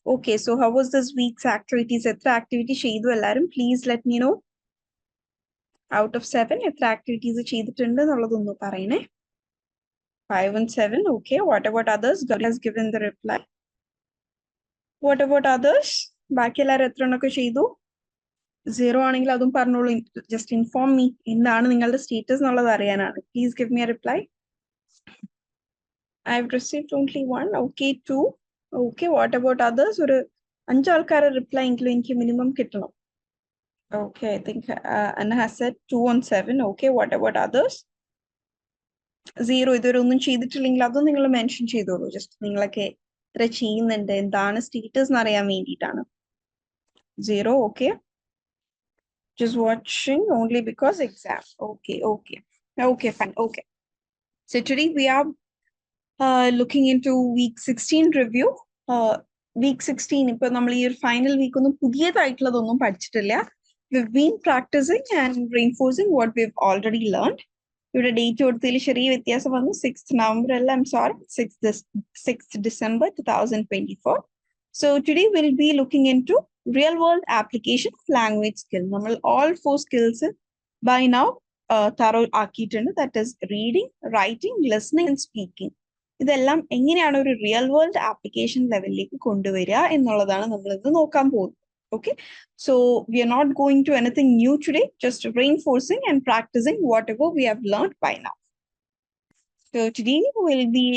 Okay, so how was this week's activities? Etra activity ചെയ്തു എല്ലാരും? Please let me know. Out of 7, എത്ര activities ചെയ്തിട്ടുണ്ട് എന്നുള്ളതൊന്ന് പറയണേ. 5 and 7, okay. What about others? Gauri has given the reply. What about others? ബാക്കി എല്ലാവരും എത്ര എണ്ണൊക്കെ ചെയ്തു? 0 ആണെങ്കിൽ അതും പറഞ്ഞോളൂ. Just inform me. എന്താണ് നിങ്ങളുടെ സ്റ്റേറ്റസ് എന്നുള്ളത് അറിയാനാണ്. Please give me a reply. I've received only 1. Okay, 2. Okay, what about others? ഒരു 5 ആൾക്കാരുടെ റിപ്ലൈ എങ്കിലും എനിക്ക് മിനിമം കിട്ടണം. Okay, I think Anna has said 2 on 7. Okay, what about others? 0 ഇതുവരെ ഒന്നും ചെയ്തിട്ടില്ലെങ്കിൽ അതും നിങ്ങൾ മെൻഷൻ ചെയ്തോളൂ. ജസ്റ്റ് നിങ്ങളൊക്കെ ഇത്ര ചെയ്യുന്നുണ്ട്, എന്താണ് സ്റ്റേറ്റസ് എന്ന് അറിയാൻ വേണ്ടിയിട്ടാണ്. 0, okay. Just watching only because exam. Okay, okay. Okay, fine, okay. So today we are looking into week 16 review. Week 16, ഇപ്പോൾ നമ്മൾ ഈ ഒരു ഫൈനൽ വീക്ക് ഒന്നും പുതിയതായിട്ടുള്ളതൊന്നും പഠിച്ചിട്ടില്ല. We've been practicing and reinforcing what we've already learned. ഇവിടെ date കൊടുത്തതിൽ ചെറിയ വ്യത്യാസം വന്നു. 6th November അല്ല, I'm sorry, 6th December 2024. So today we'll be looking into real world application of language skill. നമ്മൾ all 4 skills by now thorough ആക്കിയിട്ടുണ്ട്. That is reading, writing, listening and speaking. ഇതെല്ലാം എങ്ങനെയാണ് ഒരു real world application ലെവലിലേക്ക് കൊണ്ടുവരിക എന്നുള്ളതാണ് നമ്മൾ ഇന്ന് നോക്കാൻ പോകുന്നത്. Okay, so we are not going to anything new today, just reinforcing and practicing whatever we have learned by now. So today we'll be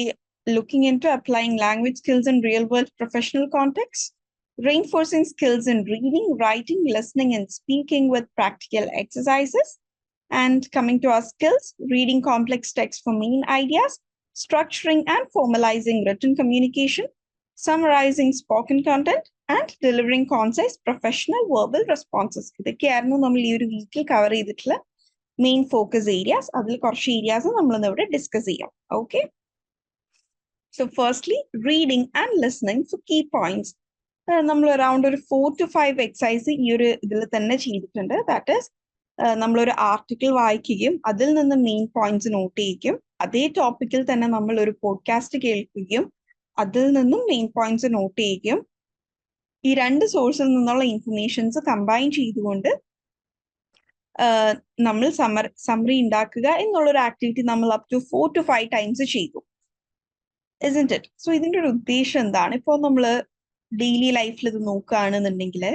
looking into applying language skills in real world professional contexts, reinforcing skills in reading, writing, listening, and speaking with practical exercises, and coming to our skills, reading complex text for main ideas, structuring and formalizing written communication, summarizing spoken content, and delivering concise professional verbal responses. ഇതൊക്കെയായിരുന്നു നമ്മൾ ഈ ഒരു വീക്കിൽ cover ചെയ്തിട്ടുള്ള main focus areas. അതിൽ കുറച്ച് areas നമ്മൾ ഇവിടെ ഡിസ്കസ് ചെയ്യാം. Okay, so firstly reading and listening for key points. നമ്മൾ അറൌണ്ട് ഒരു 4 to 5 എക്സസൈസ് ഈ ഒരു ഇതിൽ തന്നെ ചെയ്തിട്ടുണ്ട്. ദാറ്റ് ഈസ് നമ്മളൊരു ആർട്ടിക്കിൾ വായിക്കുകയും അതിൽ നിന്ന് മെയിൻ പോയിന്റ്സ് നോട്ട് ചെയ്യുകയും അതേ ടോപ്പിക്കിൽ തന്നെ നമ്മൾ ഒരു പോഡ്കാസ്റ്റ് കേൾക്കുകയും അതിൽ നിന്നും മെയിൻ പോയിന്റ്സ് നോട്ട് ചെയ്യുകയും ഈ 2 സോഴ്സിൽ നിന്നുള്ള ഇൻഫർമേഷൻസ് കമ്പൈൻ ചെയ്തുകൊണ്ട് നമ്മൾ സമ്മറി ഉണ്ടാക്കുക എന്നുള്ളൊരു ആക്ടിവിറ്റി നമ്മൾ അപ് ടു 4 to 5 ടൈംസ് ചെയ്തു. isn't it? സോ ഇതിന്റെ ഒരു ഉദ്ദേശം എന്താണ്? ഇപ്പോൾ നമ്മൾ ഡെയിലി ലൈഫിൽ ഇത് നോക്കുകയാണെന്നുണ്ടെങ്കിൽ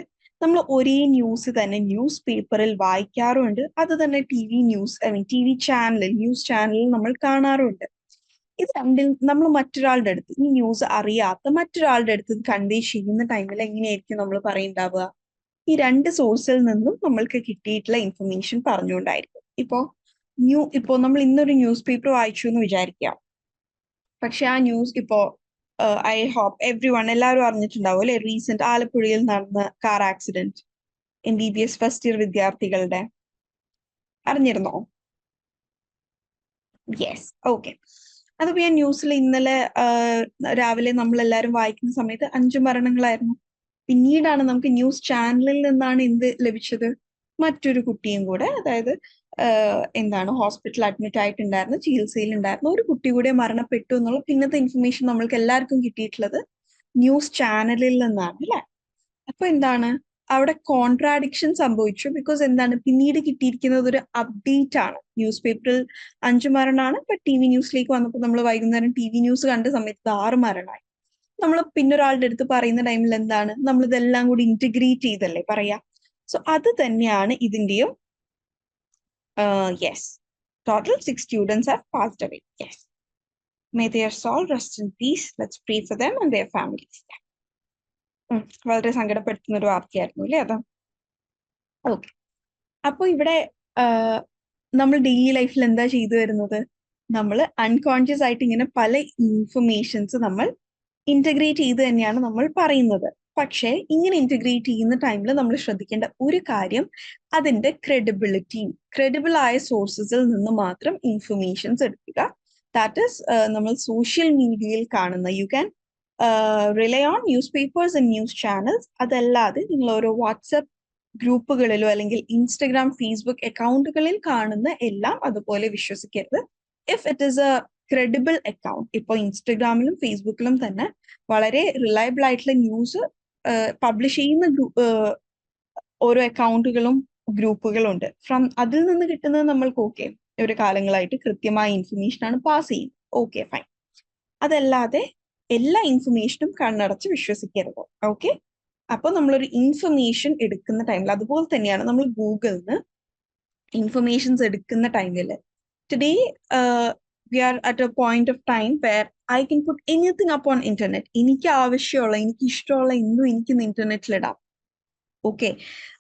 നമ്മൾ ഒരേ ന്യൂസ് തന്നെ ന്യൂസ് പേപ്പറിൽ വായിക്കാറുണ്ട്, അത് തന്നെ ടി വി ചാനലിൽ ന്യൂസ് ചാനലിൽ നമ്മൾ കാണാറുണ്ട്. ഇത് രണ്ടിൽ നമ്മൾ മറ്റൊരാളുടെ അടുത്ത് ഈ ന്യൂസ് അറിയാത്ത മറ്റൊരാളുടെ അടുത്ത് കൺവേ ചെയ്യുന്ന ടൈമിൽ എങ്ങനെയായിരിക്കും നമ്മൾ പറയുണ്ടാവുക? ഈ 2 സോഴ്സിൽ നിന്നും നമ്മൾക്ക് കിട്ടിയിട്ടുള്ള ഇൻഫർമേഷൻ പറഞ്ഞുകൊണ്ടായിരിക്കും. ഇപ്പോൾ നമ്മൾ ഇന്നൊരു ന്യൂസ് പേപ്പർ വായിച്ചു എന്ന് വിചാരിക്കാം. പക്ഷെ ആ ന്യൂസ് ഇപ്പോൾ ഐ ഹോപ്പ് എല്ലാവരും അറിഞ്ഞിട്ടുണ്ടാവും അല്ലെ, റീസെന്റ് ആലപ്പുഴയിൽ നടന്ന car accident, MBBS first year വിദ്യാർത്ഥികളുടെ. അറിഞ്ഞിരുന്നോ? Yes, okay. അതിപ്പോ ഞാൻ ന്യൂസിൽ ഇന്നലെ രാവിലെ നമ്മൾ എല്ലാവരും വായിക്കുന്ന സമയത്ത് 5 മരണങ്ങളായിരുന്നു. പിന്നീടാണ് നമുക്ക് ന്യൂസ് ചാനലിൽ നിന്നാണ് എന്ത് ലഭിച്ചത്? മറ്റൊരു കുട്ടിയും കൂടെ, അതായത് ഹോസ്പിറ്റൽ അഡ്മിറ്റ് ആയിട്ടുണ്ടായിരുന്നു, ചികിത്സയിൽ ഉണ്ടായിരുന്നു ഒരു കുട്ടി കൂടെ മരണപ്പെട്ടു എന്നുള്ള പിന്നത്തെ ഇൻഫർമേഷൻ നമ്മൾക്ക് എല്ലാവർക്കും കിട്ടിയിട്ടുള്ളത് ന്യൂസ് ചാനലിൽ നിന്നാണ് അല്ലെ. അപ്പൊ അവിടെ കോൺട്രാഡിക്ഷൻ സംഭവിച്ചു. ബിക്കോസ് പിന്നീട് കിട്ടിയിരിക്കുന്നത് ഒരു അപ്ഡേറ്റ് ആണ്. ന്യൂസ് പേപ്പറിൽ 5 മരണമാണ്, ബട്ട് TV ന്യൂസിലേക്ക് വന്നപ്പോൾ നമ്മൾ വൈകുന്നേരം TV ന്യൂസ് കണ്ട സമയത്ത് 6 മരണമായി. നമ്മൾ പിന്നൊരാളുടെ അടുത്ത് പറയുന്ന ടൈമിൽ നമ്മൾ ഇതെല്ലാം കൂടി ഇന്റഗ്രേറ്റ് ചെയ്തല്ലേ പറയാ. സോ അത് തന്നെയാണ് ഇതിന്റെയും. Yes, total 6 students have passed away. Yes, may their soul rest in peace. Let's pray for them and their families. വളരെ സങ്കടപ്പെടുത്തുന്ന ഒരു വാർത്തയായിരുന്നു അല്ലേ അത്. ഓക്കെ, അപ്പൊ ഇവിടെ നമ്മൾ ഡെയിലി ലൈഫിൽ എന്താ ചെയ്തു വരുന്നത്? നമ്മൾ അൺകോൺഷ്യസ് ആയിട്ട് ഇങ്ങനെ പല ഇൻഫർമേഷൻസ് നമ്മൾ ഇന്റഗ്രേറ്റ് ചെയ്ത് തന്നെയാണ് നമ്മൾ പറയുന്നത്. പക്ഷേ ഇങ്ങനെ ഇന്റഗ്രേറ്റ് ചെയ്യുന്ന ടൈമിൽ നമ്മൾ ശ്രദ്ധിക്കേണ്ട ഒരു കാര്യം, അതിന്റെ ക്രെഡിബിൾ ആയ സോഴ്സസിൽ നിന്ന് മാത്രം ഇൻഫർമേഷൻസ് എടുക്കുക. ദാറ്റ് ഈസ് നമ്മൾ സോഷ്യൽ മീഡിയയിൽ കാണുന്ന, you can rely on news papers and news channels. അതല്ലാതെ നിങ്ങൾ ഓരോ വാട്സപ്പ് ഗ്രൂപ്പുകളിലോ അല്ലെങ്കിൽ ഇൻസ്റ്റഗ്രാം, ഫേസ്ബുക്ക് അക്കൗണ്ടുകളിൽ കാണുന്ന എല്ലാം അതുപോലെ വിശ്വസിക്കരുത്. If it is A credible account, ഇപ്പോൾ ഇൻസ്റ്റഗ്രാമിലും ഫേസ്ബുക്കിലും തന്നെ വളരെ റിലയബിൾ ആയിട്ടുള്ള ന്യൂസ് പബ്ലിഷ് ചെയ്യുന്ന ഓരോ അക്കൗണ്ടുകളും ഗ്രൂപ്പുകളുണ്ട്. അതിൽ നിന്ന് കിട്ടുന്നത് നമ്മൾക്ക് ഓക്കെ ഒരു കാലങ്ങളായിട്ട് കൃത്യമായ ഇൻഫർമേഷൻ ആണ് പാസ് ചെയ്യുന്നത്. Okay fine. അതല്ലാതെ എല്ലാ ഇൻഫർമേഷനും കണ്ണടച്ച് വിശ്വസിക്കരുത്. ഓക്കെ. അപ്പോൾ നമ്മളൊരു ഇൻഫർമേഷൻ എടുക്കുന്ന ടൈമിൽ അതുപോലെ തന്നെയാണ് നമ്മൾ ഗൂഗിളിൽ നിന്ന് ഇൻഫർമേഷൻസ് എടുക്കുന്ന ടൈമിൽ today we are at a point of time where I can put anything up on internet. എനിക്ക് ആവശ്യമുള്ള എനിക്ക് ഇഷ്ടമുള്ള എന്തും എനിക്ക് ഇന്റർനെറ്റിൽ ഇടാം. ഓക്കെ.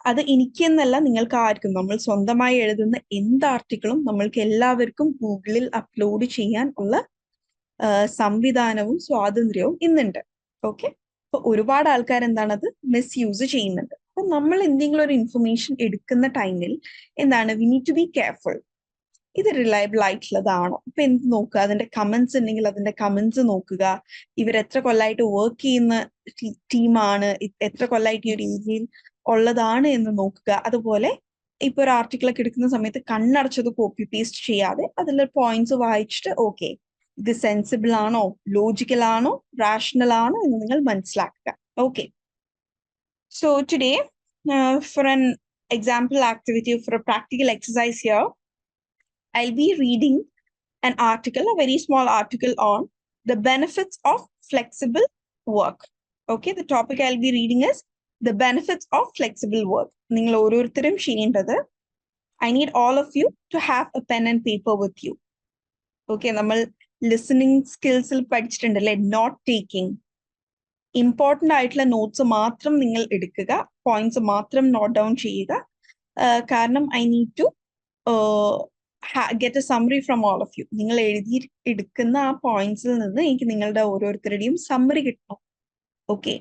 അത് എനിക്കെന്നല്ല നിങ്ങൾക്ക് ആർക്കും നമ്മൾ സ്വന്തമായി എഴുതുന്ന എന്ത് ആർട്ടിക്കിളും നമ്മൾക്ക് എല്ലാവർക്കും ഗൂഗിളിൽ അപ്ലോഡ് ചെയ്യാൻ ഉള്ള സംവിധാനവും സ്വാതന്ത്ര്യവും ഇന്നുണ്ട്. ഓക്കെ. അപ്പൊ ഒരുപാട് ആൾക്കാർ എന്താണത് മിസ്യൂസ് ചെയ്യുന്നുണ്ട്. അപ്പൊ നമ്മൾ എന്തെങ്കിലും ഒരു ഇൻഫർമേഷൻ എടുക്കുന്ന ടൈമിൽ എന്താണ് we need to be careful. ഇത് റിലയബിൾ ആയിട്ടുള്ളതാണോ? ഇപ്പൊ എന്ത് നോക്കുക, അതിന്റെ കമന്റ്സ് ഉണ്ടെങ്കിൽ അതിന്റെ കമന്റ്സ് നോക്കുക. ഇവർ എത്ര കൊല്ലമായിട്ട് വർക്ക് ചെയ്യുന്ന ടീമാണ്, എത്ര കൊല്ലമായിട്ട് ഈ ഒരു ഏരിയയിൽ ഉള്ളതാണ് എന്ന് നോക്കുക. അതുപോലെ ഇപ്പൊ ഒരു ആർട്ടിക്കിൾ ഒക്കെ എടുക്കുന്ന സമയത്ത് കണ്ണടച്ചത് കോപ്പി പേസ്റ്റ് ചെയ്യാതെ അതിലെ പോയിന്റ്സ് വായിച്ചിട്ട് ഓക്കെ ഇത് സെൻസിബിൾ ആണോ, ലോജിക്കൽ ആണോ, റാഷണൽ ആണോ എന്ന് നിങ്ങൾ മനസ്സിലാക്കുക. Okay. So today for an example activity, for a practical exercise here, I'll be reading an article, a very small article on the benefits of flexible work. Okay, the topic I'll be reading is the benefits of flexible work. നിങ്ങൾ ഓരോരുത്തരും ചെയ്യേണ്ടത് I need all of you to have a pen and paper with you. Okay, നമ്മൾ listening സ്കിൽസിൽ പഠിച്ചിട്ടുണ്ടല്ലേ, note taking. Important ആയിട്ടുള്ള notes മാത്രം നിങ്ങൾ എടുക്കുക, പോയിന്റ്സ് മാത്രം നോട്ട് ഡൗൺ ചെയ്യുക. കാരണം I need to get a summary from all of you. നിങ്ങൾ എഴുതി എടുക്കുന്ന ആ പോയിന്റ്സിൽ നിന്ന് എനിക്ക് നിങ്ങളുടെ ഓരോരുത്തരുടെയും സമ്മറി കിട്ടണം. ഓക്കെ.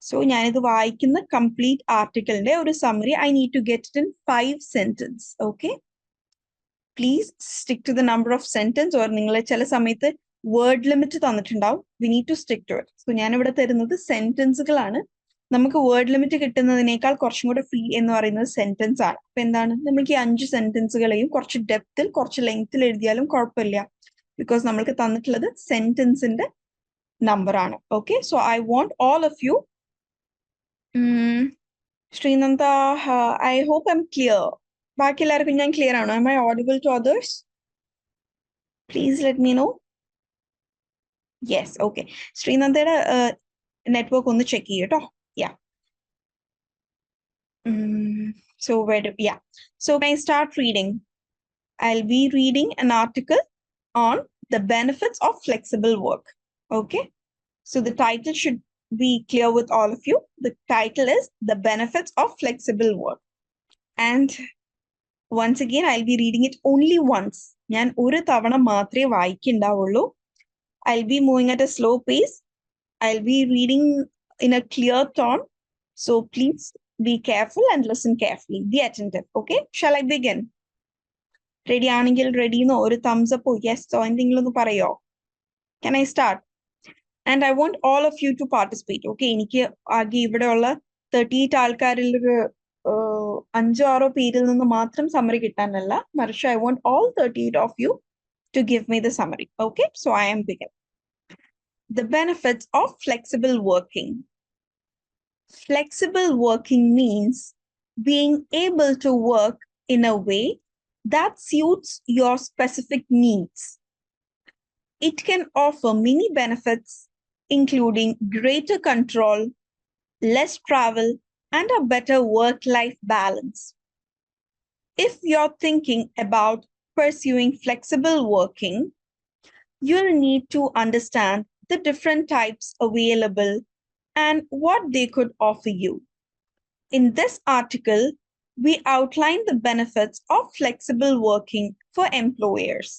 സോ ഞാനിത് വായിക്കുന്ന കംപ്ലീറ്റ് ആർട്ടിക്കിളിന്റെ ഒരു summary I need to get it in 5 sentence. Okay. Please stick to the number of sentence. Or നിങ്ങൾ ചില സമയത്ത് വേർഡ് ലിമിറ്റ് തന്നിട്ടുണ്ടാവും, we need to stick to it. So ഞാനിവിടെ തരുന്നത് സെന്റൻസുകളാണ്. നമുക്ക് വേർഡ് ലിമിറ്റ് കിട്ടുന്നതിനേക്കാൾ കുറച്ചും കൂടെ ഫ്രീ എന്ന് പറയുന്നത് സെന്റൻസ് ആണ്. അപ്പൊ എന്താണ്, നമുക്ക് ഈ 5 സെന്റൻസുകളെയും കുറച്ച് ഡെപ്തിൽ കുറച്ച് ലെങ്ത്തിൽ എഴുതിയാലും കുഴപ്പമില്ല, ബിക്കോസ് നമ്മൾക്ക് തന്നിട്ടുള്ളത് സെന്റൻസിന്റെ നമ്പർ ആണ്. Okay. So I want all of you. Sreenanda, I hope I am clear. ബാക്കി എല്ലാവർക്കും ഞാൻ ക്ലിയർ ആണോ? Am I audible to others? Please let me know. Yes, okay. ശ്രീനന്ദയുടെ നെറ്റ്വർക്ക് ഒന്ന് ചെക്ക് ചെയ്യട്ടോ. Yeah. So can I start reading? I'll be reading an article on the benefits of flexible work. Okay. So the title should be clear with all of you. The title is The Benefits of Flexible Work. And once again, I'll be reading it only once. ഞാൻ ഒരു തവണ മാത്രമേ വായിക്കുന്നുണ്ടാവുള്ളൂ. I'll be moving at a slow pace. I'll be reading in a clear tone. So please be careful and listen carefully. Be attentive. Okay? Shall I begin? Ready ആണെങ്കിൽ ready no ഒരു thumbs up yes or എന്തെങ്കിലും ഒന്ന് പറയോ? Can I start? And I want all of you to participate. Okay? എനിക്ക് ആകെ ഇവിടെയുള്ള 38 ആൾക്കാരിൽ ഒരു 5-6 പേരിൽ നിന്ന് മാത്രം സമ്മറി കിട്ടാനല്ല, മറിച്ച് I want all 38 of you to give me the summary. Okay? So I am beginning. The benefits of flexible working. Flexible working means being able to work in a way that suits your specific needs. It can offer many benefits, including greater control, less travel, and a better work-life balance. If you're thinking about pursuing flexible working, you'll need to understand the different types available and what they could offer you. In this article, we outline the benefits of flexible working for employers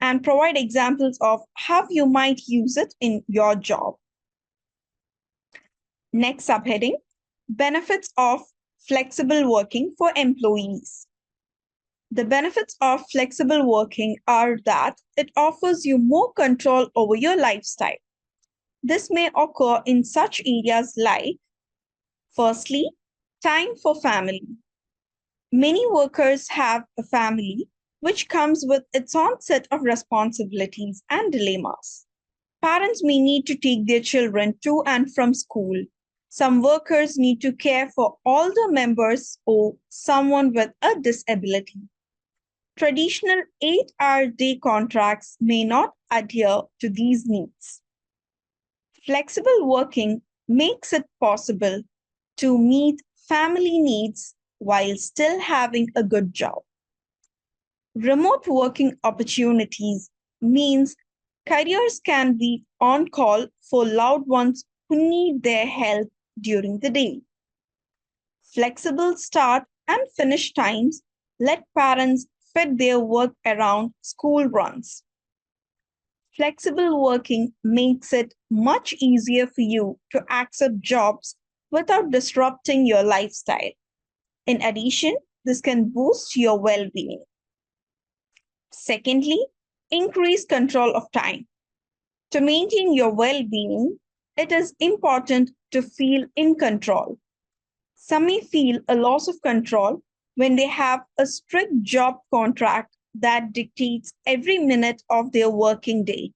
and provide examples of how you might use it in your job. Next subheading, benefits of flexible working for employees. The benefits of flexible working are that it offers you more control over your lifestyle. This may occur in such areas like, firstly, time for family. Many workers have a family which comes with its own set of responsibilities and dilemmas. Parents may need to take their children to and from school, Some workers need to care for older members or someone with a disability. Traditional 8-hour day contracts may not adhere to these needs. Flexible working makes it possible to meet family needs while still having a good job. Remote working opportunities means careers can be on call for loved ones who need their help during the day. Flexible start and finish times let parents fit their work around school runs. Flexible working makes it much easier for you to accept jobs without disrupting your lifestyle. In addition, this can boost your well-being. Secondly, increase control of time. To maintain your well-being, it is important to feel in control. Some may feel a loss of control when they have a strict job contract that dictates every minute of their working day.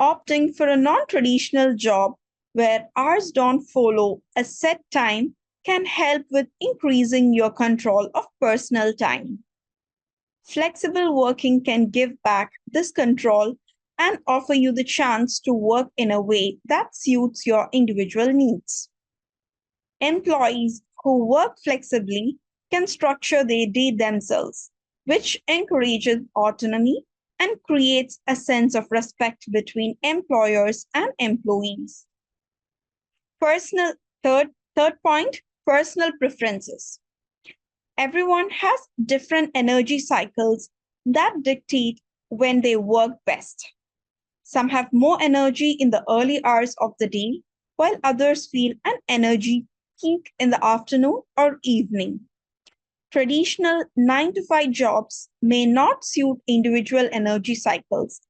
Opting for a non-traditional job where hours don't follow a set time can help with increasing your control of personal time. Flexible working can give back this control and offer you the chance to work in a way that suits your individual needs. Employees who work flexibly can structure their day themselves, which encourages autonomy and creates a sense of respect between employers and employees. Personal third point, personal preferences. Everyone has different energy cycles that dictate when they work best. Some have more energy in the early hours of the day, while others feel an energy peak in the afternoon or evening. Traditional 9 to 5 jobs may not suit individual energy cycles,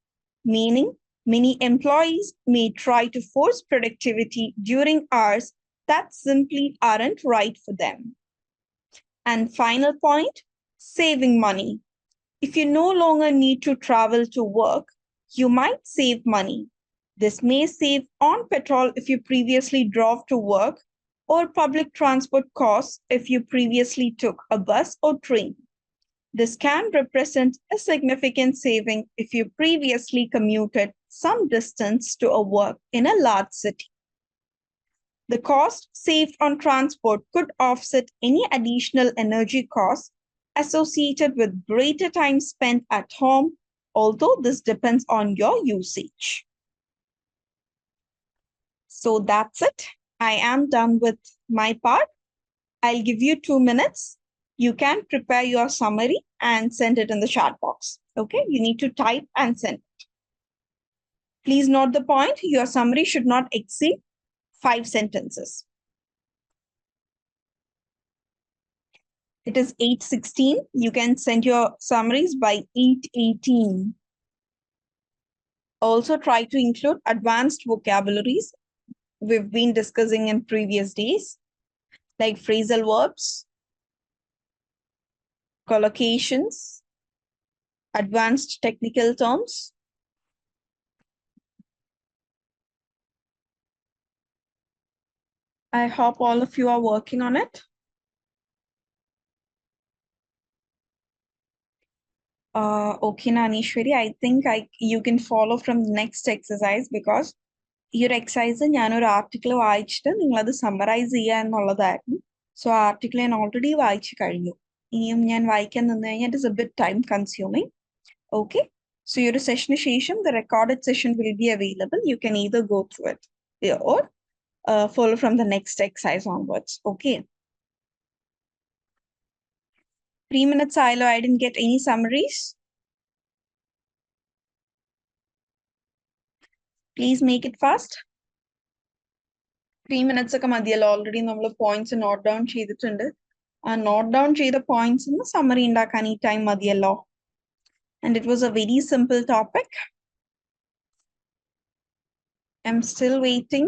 meaning many employees may try to force productivity during hours that simply aren't right for them. And final point, saving money. If you no longer need to travel to work, you might save money. This may save on petrol if you previously drove to work, or public transport costs if you previously took a bus or train. This can represent a significant saving if you previously commuted some distance to a work in a large city. The cost saved on transport could offset any additional energy costs associated with greater time spent at home, although this depends on your usage. So that's it. I am done with my part. I'll give you 2 minutes. You can prepare your summary and send it in the chat box. Okay, you need to type and send it. Please note the point, your summary should not exceed 5 sentences. It is 8:16. You can send your summaries by 8:18. Also try to include advanced vocabularies we've been discussing in previous days, like phrasal verbs, collocations, advanced technical terms. I hope all of you are working on it. Okay, Nanishwari, I think you can follow from the next exercise because your exercise ഞാനൊരു article വായിച്ചിട്ട് നിങ്ങളത് summarise ചെയ്യുക എന്നുള്ളതായിരുന്നു. So ആ article ഞാൻ already വായിച്ചു കഴിഞ്ഞു. ഇനിയും ഞാൻ വായിക്കാൻ നിന്ന് കഴിഞ്ഞാൽ it is A bit time consuming. Okay, so your session ശേഷം the recorded session will be available. You can either go through it or follow from the next exercise onwards. Okay. 3 minutes ആയല്ലോ. I didn't get any summaries. Please make it fast. 3 minutes ഒക്കെ മതിയല്ലോ. Already നമ്മൾ points note down ചെയ്തിട്ടുണ്ട്. ആ note down ചെയ്ത points summary ഉണ്ടാക്കാൻ ഈ time മതിയല്ലോ. And it was a very simple topic. I'm still waiting.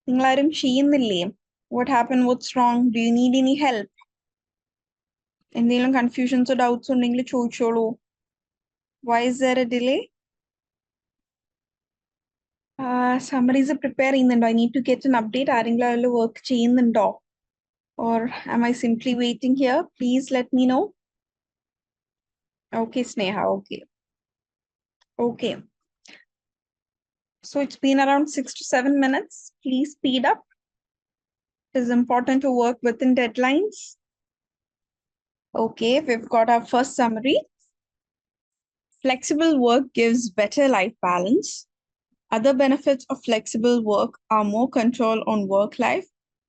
നിങ്ങളാരും ചെയ്യുന്നില്ലേ? What happened? What's wrong? Do you need any help? എന്തെങ്കിലും കൺഫ്യൂഷൻസോ ഡൗട്ട്സ് ഉണ്ടെങ്കിൽ ചോദിച്ചോളൂ. Why is there a delay? Summaries prepare ചെയ്യുന്നുണ്ടോ? I need to get an update. ആരെങ്കിലും അതിൽ work ചെയ്യുന്നുണ്ടോ? Or am I simply waiting here? Please let me know. Okay, Sneha. Okay. Okay. So it's been around 6 to 7 minutes. Please speed up. It is important to work within deadlines. Okay, we've got our first summary. Flexible work gives better life balance. Other benefits of flexible work are more control on work life,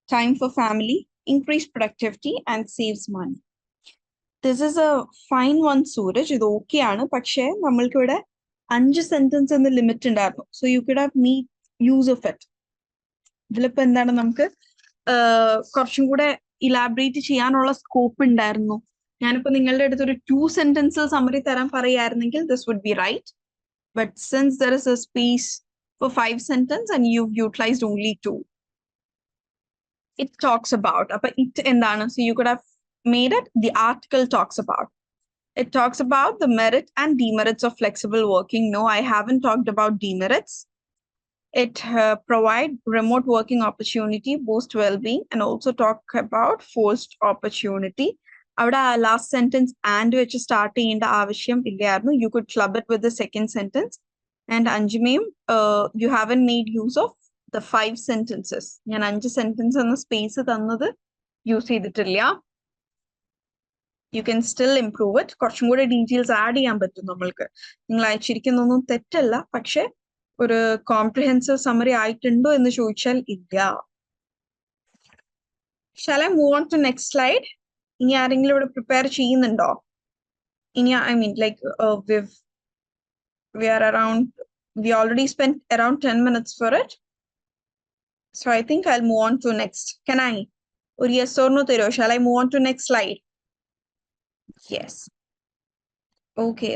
time for family, increased productivity, and saves money. This is a fine one, Suraj. ഇത് okay ആണ്. പക്ഷേ നമ്മൾക്ക് ഇവിടെ 5 sentence എന്ന limit ഉണ്ടായിരുന്നു. So you could have made use of it. ഇതിലിപ്പോ എന്താണ് നമുക്ക് കുറച്ചും കൂടെ ഇലാബറേറ്റ് ചെയ്യാനുള്ള സ്കോപ്പ് ഉണ്ടായിരുന്നു. ഞാനിപ്പോ നിങ്ങളുടെ അടുത്ത് ഒരു 2 സെന്റൻസ് സമ്മറി തരാൻ പറയായിരുന്നെങ്കിൽ this would be right. But since there is a space for 5 sentences and you've utilized only 2, it talks about, it endana, so you could have made it, the article talks about. It talks about the merit and demerits of flexible working. No, I haven't talked about demerits. It provide remote working opportunity, boost well-being, and also talk about forced opportunity. Avada last sentence and which starting in the avashyam illayarnu. You could club it with the second sentence. And Anjumim, you haven't made use of the 5 sentences. ഞാൻ 5 sentence എന്ന space തന്നത് use ചെയ്തിട്ടില്ല. You can still improve it. കുറച്ചും കൂടെ details add ചെയ്യാൻ പറ്റും നമ്മൾക്ക്. നിങ്ങൾ അയച്ചിരിക്കുന്നൊന്നും തെറ്റല്ല, പക്ഷെ ഒരു കോംപ്രിഹെൻസീവ് സമ്മറി ആയിട്ടുണ്ടോ എന്ന് ചോദിച്ചാൽ ഇല്ല. Shall I move on to next slide? ഇനി ആരെങ്കിലും ഇവിടെ പ്രിപ്പയർ ചെയ്യുന്നുണ്ടോ? ഇനി I mean like we already spent around 10 minutes for it. So I think I'll move on to next. Can I? Or yes or no tero? Shall I move on to next slide? Yes. Okay.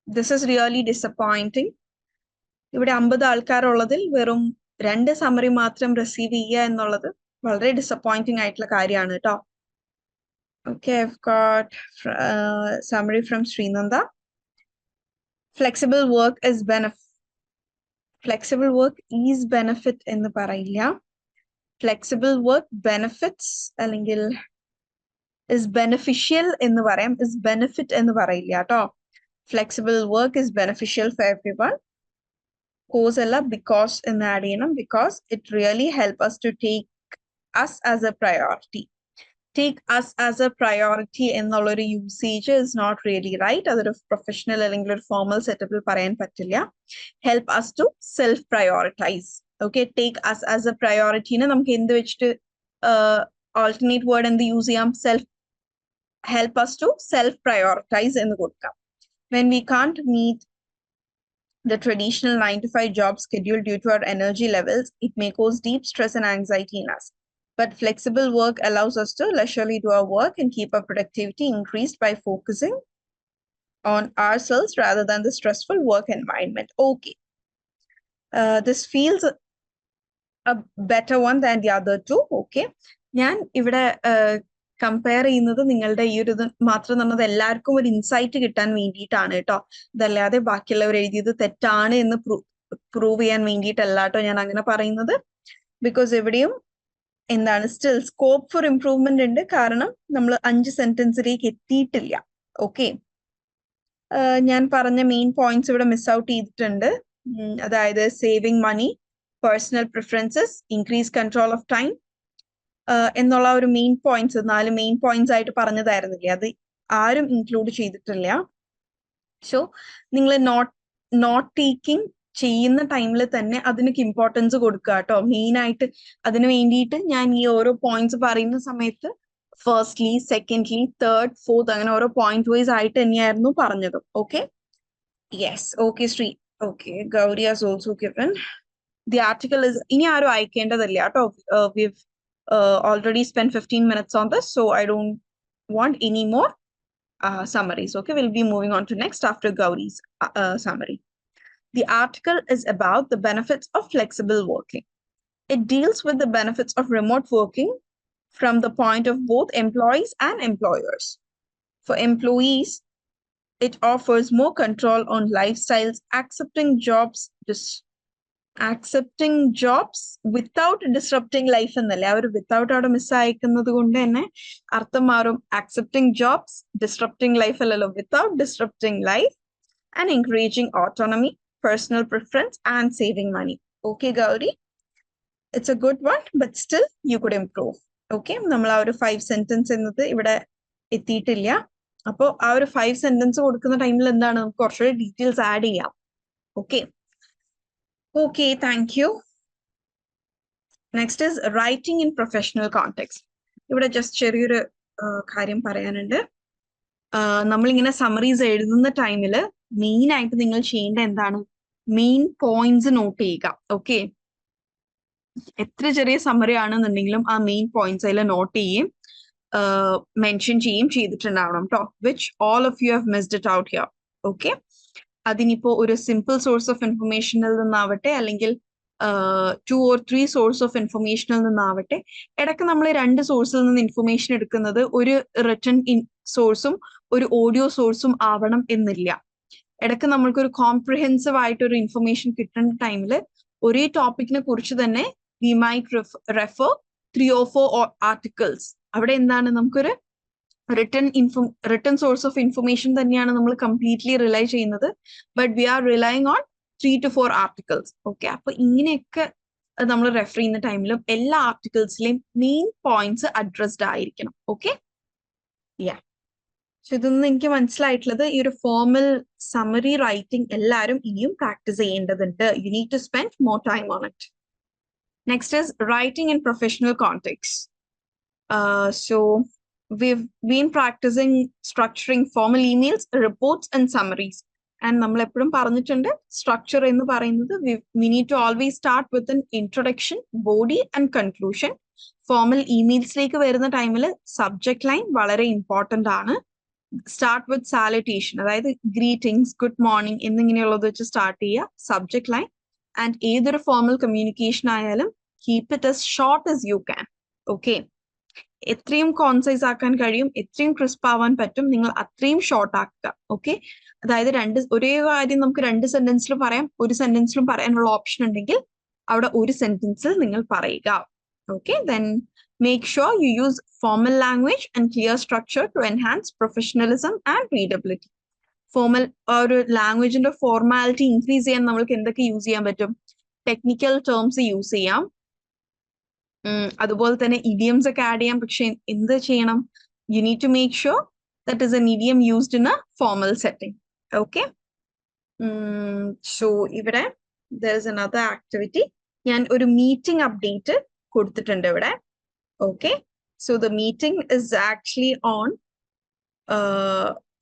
This is really disappointing. ഇവിടെ 50 ആൾക്കാരുള്ളതിൽ വെറും 2 summary മാത്രം receive ചെയ്യുക എന്നുള്ളത് വളരെ disappointing ആയിട്ടുള്ള കാര്യമാണ് കേട്ടോ. Okay, I've got summary from Srinanda. Flexible work is flexible work is benefit എന്ന് പറയില്ല. Flexible work benefits അല്ലെങ്കിൽ is beneficial എന്ന് പറയാം, is benefit എന്ന് പറയില്ല കേട്ടോ. Flexible work is beneficial for everyone. Cause alla because എന്ന് ആഡ് ചെയ്യണം, because it really help us to take us as a priority. Take us as a priority എന്നുള്ളൊരു usage is not really right. അതൊരു professional അല്ലെങ്കിൽ ഒരു formal സെറ്റപ്പിൽ പറയാൻ പറ്റില്ല. Help us to self prioritize. Okay, take us as a priority നെ നമുക്ക് എന്ത് വെച്ചിട്ട് alternate word എന്ത് യൂസ് ചെയ്യാം? Help us to self prioritize എന്ന് കൊടുക്കാം. When we can't meet the traditional 9 to 5 job schedule due to our energy levels, it may cause deep stress and anxiety in us. But flexible work allows us to leisurely do our work and keep our productivity increased by focusing on ourselves rather than the stressful work environment. Okay. This feels a better one than the other two. Okay. ഞാൻ ഇവിടെ compare ചെയ്യുന്നത് നിങ്ങളുടെ ഈ ഒരു ഇത് മാത്രം തന്നത് എല്ലാവർക്കും ഒരു ഇൻസൈറ്റ് കിട്ടാൻ വേണ്ടിയിട്ടാണ് കേട്ടോ. ഇതല്ലാതെ ബാക്കിയുള്ളവർ എഴുതിയത് തെറ്റാണ് എന്ന് പ്രൂവ് ചെയ്യാൻ വേണ്ടിയിട്ടല്ല കേട്ടോ ഞാൻ അങ്ങനെ പറയുന്നത്. ബിക്കോസ് എവിടെയും എന്താണ് സ്റ്റിൽ സ്കോപ്പ് ഫോർ ഇംപ്രൂവ്മെന്റ് ഉണ്ട്, കാരണം നമ്മൾ 5 സെന്റൻസിലേക്ക് എത്തിയിട്ടില്ല. ഓക്കെ, ഞാൻ പറഞ്ഞ മെയിൻ പോയിന്റ്സ് ഇവിടെ മിസ് ഔട്ട് ചെയ്തിട്ടുണ്ട്. അതായത് saving money, personal preferences, increase control of time എന്നുള്ള ഒരു മെയിൻ പോയിന്റ്സ് 4 മെയിൻ പോയിന്റ്സ് ആയിട്ട് പറഞ്ഞതായിരുന്നില്ലേ, അത് ആരും ഇൻക്ലൂഡ് ചെയ്തിട്ടില്ല. സോ നിങ്ങൾ നോട്ട് ടേക്കിംഗ് ചെയ്യുന്ന ടൈമിൽ തന്നെ അതിനൊക്കെ ഇമ്പോർട്ടൻസ് കൊടുക്കുക കേട്ടോ. മെയിൻ ആയിട്ട് അതിന് വേണ്ടിയിട്ട് ഞാൻ ഈ ഓരോ പോയിന്റ്സ് പറയുന്ന സമയത്ത് ഫസ്റ്റ്ലി, സെക്കൻഡ്ലി, തേർഡ്, ഫോർത്ത് അങ്ങനെ ഓരോ പോയിന്റ് വൈസ് ആയിട്ട് തന്നെയായിരുന്നു പറഞ്ഞത്. Okay, yes. Okay Shri. Okay, Gauri has also given the article is. ഇനി ആരും അയക്കേണ്ടതില്ല കേട്ടോ. we've already spent 15 minutes on this, so I don't want any more summaries. Okay, we'll be moving on to next after Gauri's summary. The article is about the benefits of flexible working. It deals with the benefits of remote working from the point of both employees and employers. For employees, it offers more control on lifestyles, accepting jobs accepting jobs without disrupting life എന്നല്ലേ, അവർ without അവിടെ മിസ്സായിക്കുന്നത് കൊണ്ട് തന്നെ അർത്ഥം മാറും. Accepting jobs disrupting life അല്ലല്ലോ, without disrupting life and encouraging autonomy, personal preference and saving money. Okay Gauri, it's a good one, but still you could improve. Okay, നമ്മൾ ആ ഒരു 5 സെന്റൻസ് എന്നത് ഇവിടെ എത്തിയിട്ടില്ല. അപ്പോൾ ആ ഒരു 5 സെന്റൻസ് കൊടുക്കുന്ന ടൈമിൽ എന്താണ്, നമുക്ക് കുറച്ചുകൂടി ഡീറ്റെയിൽസ് ആഡ് ചെയ്യാം. Okay okay, thank you. Next is writing in professional context. ഇവിടെ ജസ്റ്റ് ചെറിയൊരു കാര്യം പറയാനുണ്ട്. നമ്മളിങ്ങനെ സമ്മറീസ് എഴുതുന്ന ടൈമിൽ മെയിൻ ആയിട്ട് നിങ്ങൾ ചെയ്യേണ്ട എന്താണ്, മെയിൻ പോയിന്റ്സ് നോട്ട് ചെയ്യുക. ഓക്കെ, എത്ര ചെറിയ സമ്മറി ആണെന്നുണ്ടെങ്കിലും ആ മെയിൻ പോയിന്റ്സ് അതിൽ നോട്ട് ചെയ്യും, മെൻഷൻ ചെയ്തിട്ടുണ്ടാവണം കേട്ടോ, which all of you have missed it out here. Okay, അതിനിപ്പോ ഒരു സിമ്പിൾ സോഴ്സ് ഓഫ് ഇൻഫർമേഷനിൽ നിന്നാവട്ടെ, അല്ലെങ്കിൽ 2 or 3 സോഴ്സ് ഓഫ് ഇൻഫർമേഷനിൽ നിന്നാവട്ടെ. ഇടയ്ക്ക് നമ്മൾ 2 സോഴ്സിൽ നിന്ന് ഇൻഫർമേഷൻ എടുക്കുന്നത് ഒരു റിട്ടൺ സോഴ്സും ഒരു ഓഡിയോ സോഴ്സും ആവണം എന്നില്ല. ഇടയ്ക്ക് നമ്മൾക്കൊരു കോംപ്രിഹെൻസീവ് ആയിട്ട് ഒരു ഇൻഫർമേഷൻ കിട്ടുന്ന ടൈമിൽ ഒരേ ടോപ്പിക്കിനെ കുറിച്ച് തന്നെ we might refer 3 or 4 articles. അവിടെ എന്താണ്, നമുക്കൊരു റിട്ടൺ സോഴ്സ് ഓഫ് ഇൻഫർമേഷൻ തന്നെയാണ് നമ്മൾ കംപ്ലീറ്റ്ലി റിലൈ ചെയ്യുന്നത്, but we are relying on 3 to 4 articles. Okay, അപ്പൊ ഇങ്ങനെയൊക്കെ നമ്മൾ റെഫർ ചെയ്യുന്ന ടൈമിലും എല്ലാ ആർട്ടിക്കിൾസിലെയും മെയിൻ പോയിന്റ്സ് അഡ്രസ്ഡ് ആയിരിക്കണം. Okay, yeah. ഇതൊന്നും എനിക്ക് മനസ്സിലായിട്ടുള്ളത്, ഈ ഒരു ഫോർമൽ സമ്മറി റൈറ്റിംഗ് എല്ലാവരും ഇനിയും പ്രാക്ടീസ് ചെയ്യേണ്ടതുണ്ട്. You need to spend more time on it. Next is writing in professional context. So we've been practicing structuring formal emails, reports and summaries. And നമ്മൾ എപ്പോഴും പറഞ്ഞിട്ടുണ്ട്, സ്ട്രക്ചർ എന്ന് പറയുന്നത് we need to always start with an introduction, body and conclusion. Formal ഇമെയിൽസിലേക്ക് വരുന്ന ടൈമിൽ subject line വളരെ important ആണ്. സ്റ്റാർട്ട് വിത്ത് സാലറ്റേഷൻ, അതായത് ഗ്രീറ്റിംഗ്സ്, ഗുഡ് മോർണിംഗ് എന്നിങ്ങനെയുള്ളത് വെച്ച് സ്റ്റാർട്ട് ചെയ്യുക, സബ്ജക്ട് ലൈൻ. ആൻഡ് ഏതൊരു ഫോർമൽ കമ്മ്യൂണിക്കേഷൻ ആയാലും keep it as short as you can. Okay, എത്രയും കോൺസൈസ് ആക്കാൻ കഴിയും, എത്രയും ക്രിസ്പ് ആവാൻ പറ്റും, നിങ്ങൾ അത്രയും ഷോർട്ട് ആക്കുക. ഓക്കെ, അതായത് ഒരേ കാര്യം നമുക്ക് 2 സെന്റൻസിലും പറയാം, ഒരു സെന്റൻസിലും പറയാനുള്ള ഓപ്ഷൻ ഉണ്ടെങ്കിൽ അവിടെ ഒരു സെന്റൻസിൽ നിങ്ങൾ പറയുക. Okay, then make sure you use formal language and clear structure to enhance professionalism and readability. Formal ഒരു ലാംഗ്വേജിന്റെ ഫോർമാലിറ്റി ഇൻക്രീസ് ചെയ്യാൻ നമ്മൾക്ക് എന്തൊക്കെ യൂസ് ചെയ്യാൻ പറ്റും, ടെക്നിക്കൽ ടേംസ് യൂസ് ചെയ്യാം, അതുപോലെ തന്നെ ഇഡിയംസ് ഒക്കെ ആഡ് ചെയ്യാം. പക്ഷെ എന്ത് ചെയ്യണം, you need to make sure that is an idiom used in a formal setting. Okay, so ഇവിടെ there is another activity. ഞാൻ ഒരു മീറ്റിംഗ് അപ്ഡേറ്റ് കൊടുത്തിട്ടുണ്ട് ഇവിടെ. Okay, so the meeting is actually on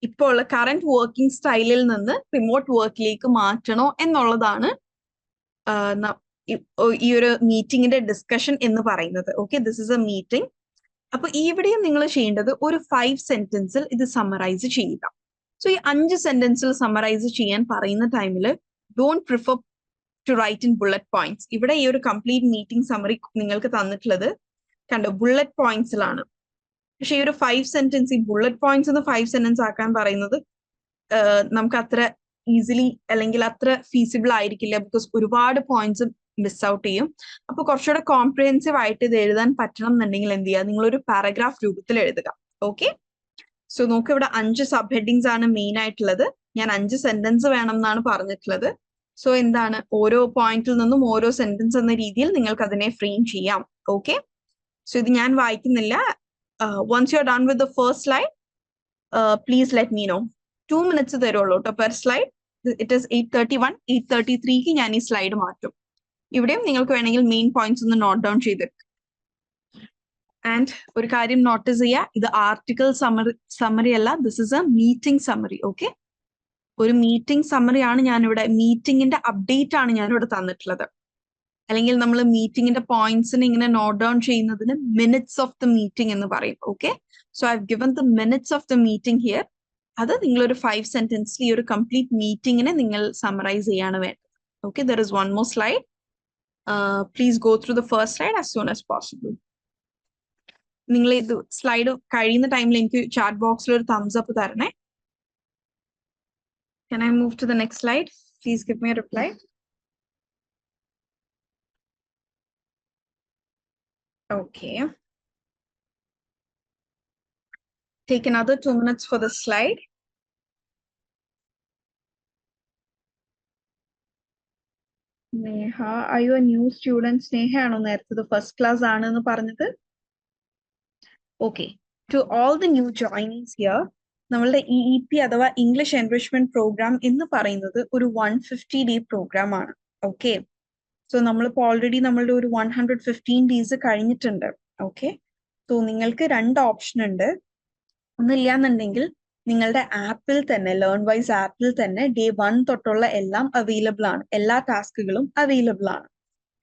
ഇപ്പോൾ ഉള്ള കറന്റ് വർക്കിംഗ് സ്റ്റൈലിൽ നിന്ന് remote വർക്കിലേക്ക് മാറ്റണോ എന്നുള്ളതാണ് ഈ ഒരു മീറ്റിംഗിന്റെ ഡിസ്കഷൻ എന്ന് പറയുന്നത്. Okay, this is A meeting. അപ്പൊ ഇവിടെയും നിങ്ങൾ ചെയ്യേണ്ടത് ഒരു 5 സെന്റൻസിൽ ഇത് സമ്മറൈസ് ചെയ്യുക. സോ ഈ 5 സെന്റൻസിൽ സമ്മറൈസ് ചെയ്യാൻ പറയുന്ന ടൈമിൽ don't prefer to write in bullet points. ഇവിടെ ഈ ഒരു കംപ്ലീറ്റ് മീറ്റിംഗ് സമ്മറി നിങ്ങൾക്ക് തന്നിട്ടുള്ളത് കണ്ടോ, ബുള്ളറ്റ് പോയിന്റ്സിലാണ്. പക്ഷെ ഈ ഒരു 5 സെന്റൻസ്, ഈ ബുള്ളറ്റ് പോയിന്റ്സ് എന്ന് 5 സെന്റൻസ് ആക്കാൻ പറയുന്നത് നമുക്ക് അത്ര ഈസിലി അല്ലെങ്കിൽ അത്ര ഫീസിബിൾ ആയിരിക്കില്ല, ബിക്കോസ് ഒരുപാട് പോയിന്റ്സ് മിസ് ഔട്ട് ചെയ്യും. അപ്പൊ കുറച്ചുകൂടെ കോംപ്രിഹെൻസീവ് ആയിട്ട് ഇത് എഴുതാൻ പറ്റണം എന്നുണ്ടെങ്കിൽ എന്ത് ചെയ്യുക, നിങ്ങളൊരു പാരഗ്രാഫ് രൂപത്തിൽ എഴുതുക. ഓക്കെ, സോ നമുക്ക് ഇവിടെ 5 സബ് ഹെഡിങ്സ് ആണ് മെയിൻ ആയിട്ടുള്ളത്. ഞാൻ 5 സെന്റൻസ് വേണം എന്നാണ് പറഞ്ഞിട്ടുള്ളത്. സോ എന്താണ്, ഓരോ പോയിന്റിൽ നിന്നും ഓരോ സെന്റൻസ് എന്ന രീതിയിൽ നിങ്ങൾക്ക് അതിനെ ഫ്രെയിം ചെയ്യാം. ഓക്കെ, സോ ഇത് ഞാൻ വായിക്കുന്നില്ല. once you're done with the first slide, please let me know. 2 minutes തരുള്ളൂ കേട്ടോ പെർ സ്ലൈഡ്. It is 8:31. 8:33ക്ക് ഞാൻ ഈ സ്ലൈഡ് മാറ്റും. ഇവിടെയും നിങ്ങൾക്ക് വേണമെങ്കിൽ മെയിൻ പോയിന്റ്സ് ഒന്ന് നോട്ട് ഡൗൺ ചെയ്തെടുക്കും. ആൻഡ് ഒരു കാര്യം നോട്ടീസ് ചെയ്യുക, ഇത് ആർട്ടിക്കിൾ സമ്മറി അല്ല, this is A meeting summary. Okay, ഒരു മീറ്റിംഗ് സമ്മറി ആണ് ഞാനിവിടെ, മീറ്റിംഗിന്റെ അപ്ഡേറ്റ് ആണ് ഞാനിവിടെ തന്നിട്ടുള്ളത്. അല്ലെങ്കിൽ നമ്മൾ മീറ്റിംഗിന്റെ പോയിന്റ്സിന് ഇങ്ങനെ നോട്ട് ഡൗൺ ചെയ്യുന്നതിന് മിനിറ്റ്സ് ഓഫ് ദ മീറ്റിംഗ് എന്ന് പറയും. Okay, so I have given the minutes of the meeting here. അത് നിങ്ങളൊരു 5 സെന്റൻസിൽ ഈ ഒരു കംപ്ലീറ്റ് മീറ്റിംഗിനെ നിങ്ങൾ സമ്മറൈസ് ചെയ്യാണ് വേണ്ടത്. Okay, there is one more slide. Please go through the first slide as soon as possible. നിങ്ങൾ ഇത് സ്ലൈഡ് കഴിയുന്ന ടൈമിൽ എനിക്ക് ചാറ്റ് ബോക്സിൽ ഒരു തംസ് അപ്പ് തരണേ. Can I move to the next slide? Please give me a reply. Okay. Take another 2 minutes for the slide. Neha, are you a new student? Sneha ആണോ നേരത്തെ ഫസ്റ്റ് ക്ലാസ് ആണെന്ന് പറഞ്ഞത്? Okay. To all the new joinees here, നമ്മളുടെ EEP അഥവാ English enrichment programme എന്ന് പറയുന്നത് ഒരു 150-day programme ആണ്. ഓക്കെ. സോ നമ്മളിപ്പോൾ ഓൾറെഡി നമ്മളുടെ ഒരു 115 ഡേയ്സ് കഴിഞ്ഞിട്ടുണ്ട്. ഓക്കെ. സോ നിങ്ങൾക്ക് രണ്ട് ഓപ്ഷൻ ഉണ്ട്. ഒന്നില്ലാന്നുണ്ടെങ്കിൽ നിങ്ങളുടെ ആപ്പിൽ തന്നെ ലേൺ വൈസ് ആപ്പിൽ തന്നെ ഡേ 1 തൊട്ടുള്ള എല്ലാം അവൈലബിൾ ആണ്. എല്ലാ ടാസ്കുകളും അവൈലബിൾ ആണ്.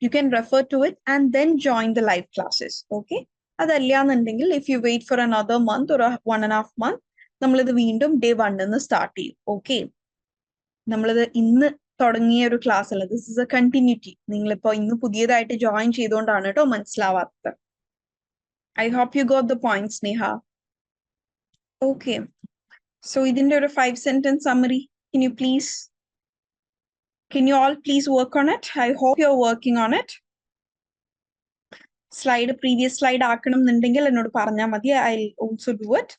You can refer to it and then join the live classes. Okay. അതല്ലാന്നുണ്ടെങ്കിൽ if you wait for another month ഒരു 1.5 months നമ്മളിത് വീണ്ടും ഡേ 1 സ്റ്റാർട്ട് ചെയ്യും. ഓക്കെ. നമ്മളിത് ഇന്ന് തുടങ്ങിയ ഒരു ക്ലാസ് അല്ല, ദിസ് ഇസ് എ കണ്ടിന്യൂറ്റി. നിങ്ങളിപ്പോ ഇന്ന് പുതിയതായിട്ട് ജോയിൻ ചെയ്തുകൊണ്ടാണ് കേട്ടോ മനസ്സിലാവാത്തത്. I hope you got the point, Sneha. Okay. So ഇതിന്റെ ഒരു 5-sentence summary. Can you all please work on it? I hope you're working on it. Previous slide ആക്കണം എന്നുണ്ടെങ്കിൽ എന്നോട് പറഞ്ഞാൽ മതി. I'll also do it.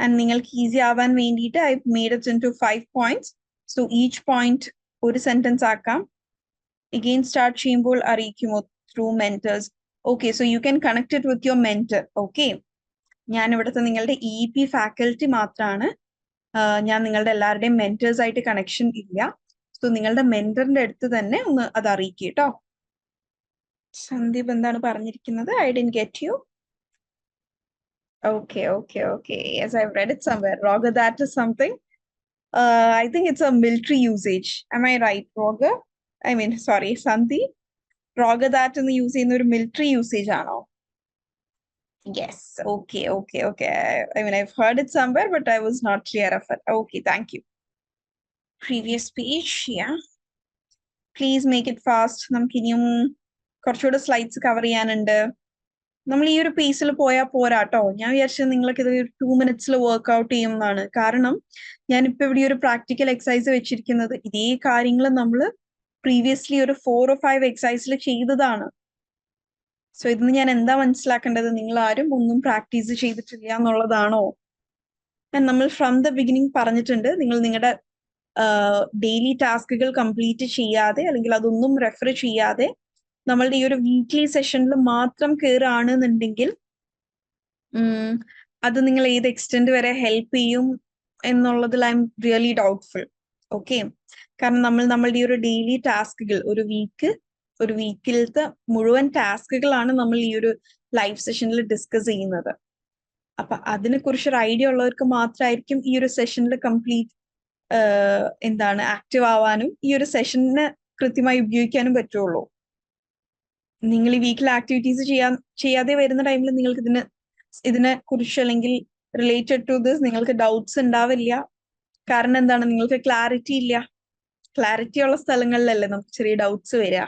And നിങ്ങൾക്ക് ഈസി ആവാൻ വേണ്ടിയിട്ട് I've made it into 5 points. So each point ഒരു sentence ആക്കാം. Again start ചെയ്യുമ്പോൾ അറിയിക്കുമോ through mentors. Okay, so you can connect it with your mentor. Okay. ഞാൻ ഇവിടുത്തെ നിങ്ങളുടെ EEP faculty മാത്രമാണ്. ഞാൻ നിങ്ങളുടെ എല്ലാവരുടെയും മെന്റേഴ്സ് ആയിട്ട് കണക്ഷൻ ഇല്ല. സോ നിങ്ങളുടെ മെന്ററിന്റെ അടുത്ത് തന്നെ ഒന്ന് അത് അറിയിക്കുക കേട്ടോ. സന്ദീപ് എന്താണ് പറഞ്ഞിരിക്കുന്നത്? I didn't get you. Okay. Yes, I've read it somewhere. Roger, that is something. I think it's a military usage. Am I right, Roger? I mean, sorry, Sandeep. Roger, that in the use in the military usage, ano? Yes. Okay. I mean, I've heard it somewhere, but I was not clear of it. Okay, thank you. Previous page, yeah. Please make it fast. നമുക്ക് ഇനിയും കുറച്ചുകൂടെ slides cover ചെയ്യാനുണ്ട്. നമ്മൾ ഈ ഒരു പേസിൽ പോയാൽ പോരാട്ടോ. ഞാൻ വിചാരിച്ചത് നിങ്ങൾക്ക് ഇത് 2 minutes വർക്ക്ഔട്ട് ചെയ്യുന്നതാണ്. കാരണം ഞാനിപ്പോ ഇവിടെ ഒരു പ്രാക്ടിക്കൽ എക്സസൈസ് വെച്ചിരിക്കുന്നത് ഇതേ കാര്യങ്ങൾ നമ്മൾ പ്രീവിയസ്ലി ഒരു 4 or 5 എക്സസൈസിൽ ചെയ്തതാണ്. സോ ഇതിന് ഞാൻ എന്താ മനസ്സിലാക്കേണ്ടത്? നിങ്ങൾ ആരും ഒന്നും പ്രാക്ടീസ് ചെയ്തിട്ടില്ല എന്നുള്ളതാണോ? നമ്മൾ ഫ്രം ദ ബിഗിനിങ് പറഞ്ഞിട്ടുണ്ട്, നിങ്ങൾ നിങ്ങളുടെ ഡെയിലി ടാസ്കുകൾ കംപ്ലീറ്റ് ചെയ്യാതെ അല്ലെങ്കിൽ അതൊന്നും റെഫർ ചെയ്യാതെ നമ്മളുടെ ഈ ഒരു വീക്ക്ലി സെഷനിൽ മാത്രം കയറുകയാണെന്നുണ്ടെങ്കിൽ അത് നിങ്ങൾ ഏത് എക്സ്റ്റെന്റ് വരെ ഹെൽപ്പ് ചെയ്യും എന്നുള്ളതിൽ I am really doubtful. Okay. കാരണം നമ്മളുടെ ഈ ഒരു ഡെയിലി ടാസ്കുകൾ ഒരു വീക്കിലത്തെ മുഴുവൻ ടാസ്കുകളാണ് നമ്മൾ ഈ ഒരു ലൈവ് സെഷനിൽ ഡിസ്കസ് ചെയ്യുന്നത്. അപ്പൊ അതിനെ കുറിച്ചൊരു ഐഡിയ ഉള്ളവർക്ക് മാത്രമായിരിക്കും ഈ ഒരു സെഷനിൽ കംപ്ലീറ്റ് ആക്റ്റീവ് ആവാനും ഈ ഒരു സെഷനെ കൃത്യമായി ഉപയോഗിക്കാനും പറ്റുള്ളൂ. നിങ്ങൾ ഈ വീക്കിൽ ആക്ടിവിറ്റീസ് ചെയ്യാതെ വരുന്ന ടൈമിൽ നിങ്ങൾക്ക് ഇതിനെ കുറിച്ച് അല്ലെങ്കിൽ റിലേറ്റഡ് ടു ദിസ് നിങ്ങൾക്ക് ഡൗട്ട്സ് ഉണ്ടാവില്ല. കാരണം എന്താണ്? നിങ്ങൾക്ക് ക്ലാരിറ്റി ഇല്ല. ക്ലാരിറ്റി ഉള്ള സ്ഥലങ്ങളിലല്ലേ നമുക്ക് ചെറിയ ഡൗട്ട്സ് വരിക.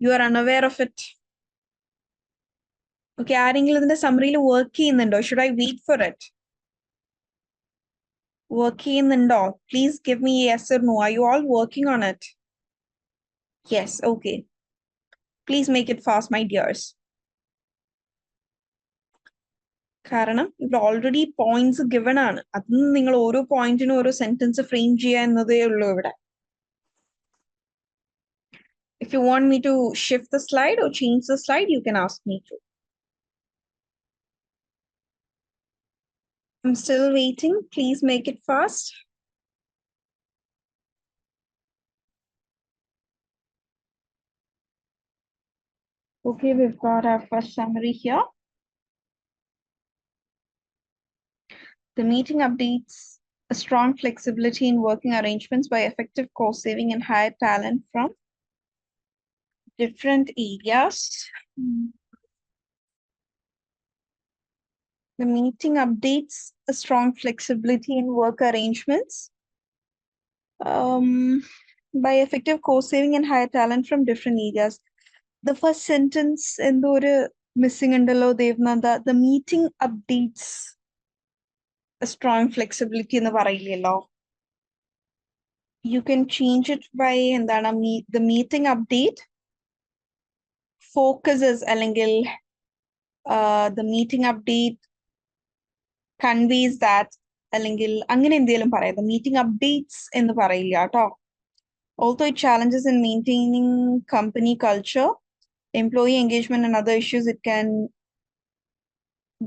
You are unaware of it. Okay. ആരെങ്കിലും ഇതിന്റെ സമ്മറിയിൽ വർക്ക് ചെയ്യുന്നുണ്ടോ? Should I wait for it? Work ചെയ്യുന്നുണ്ടോ? Please give me yes or no. Are you all working on it? Yes. Okay. Please make it fast, my dears. കാരണം ഇവിടെ already points given ആണ്. അതിന് നിങ്ങൾ ഓരോ പോയിന്റിനും ഓരോ സെന്റൻസ് ഫ്രെയിം ചെയ്യുക എന്നതേ ഉള്ളൂ ഇവിടെ. If you want me to shift the slide or change the slide, you can ask me to. I'm still waiting. Please make it fast. Okay, we've got our first summary here. The meeting updates a strong flexibility in working arrangements by effective cost saving and hire talent from different areas. The meeting updates a strong flexibility in work arrangements by effective cost saving and hire talent from different areas. The first sentence in the missing undalo Devnanda, the meeting updates a strong flexibility in the parayillo. You can change it by the meeting update focuses അല്ലെങ്കിൽ the meeting update conveys that അല്ലെങ്കിൽ അങ്ങനെ എന്തെങ്കിലും പറയാം. The meeting updates എന്ന് പറയില്ല കേട്ടോ. Although it challenges in maintaining company culture, employee engagement and other issues, it can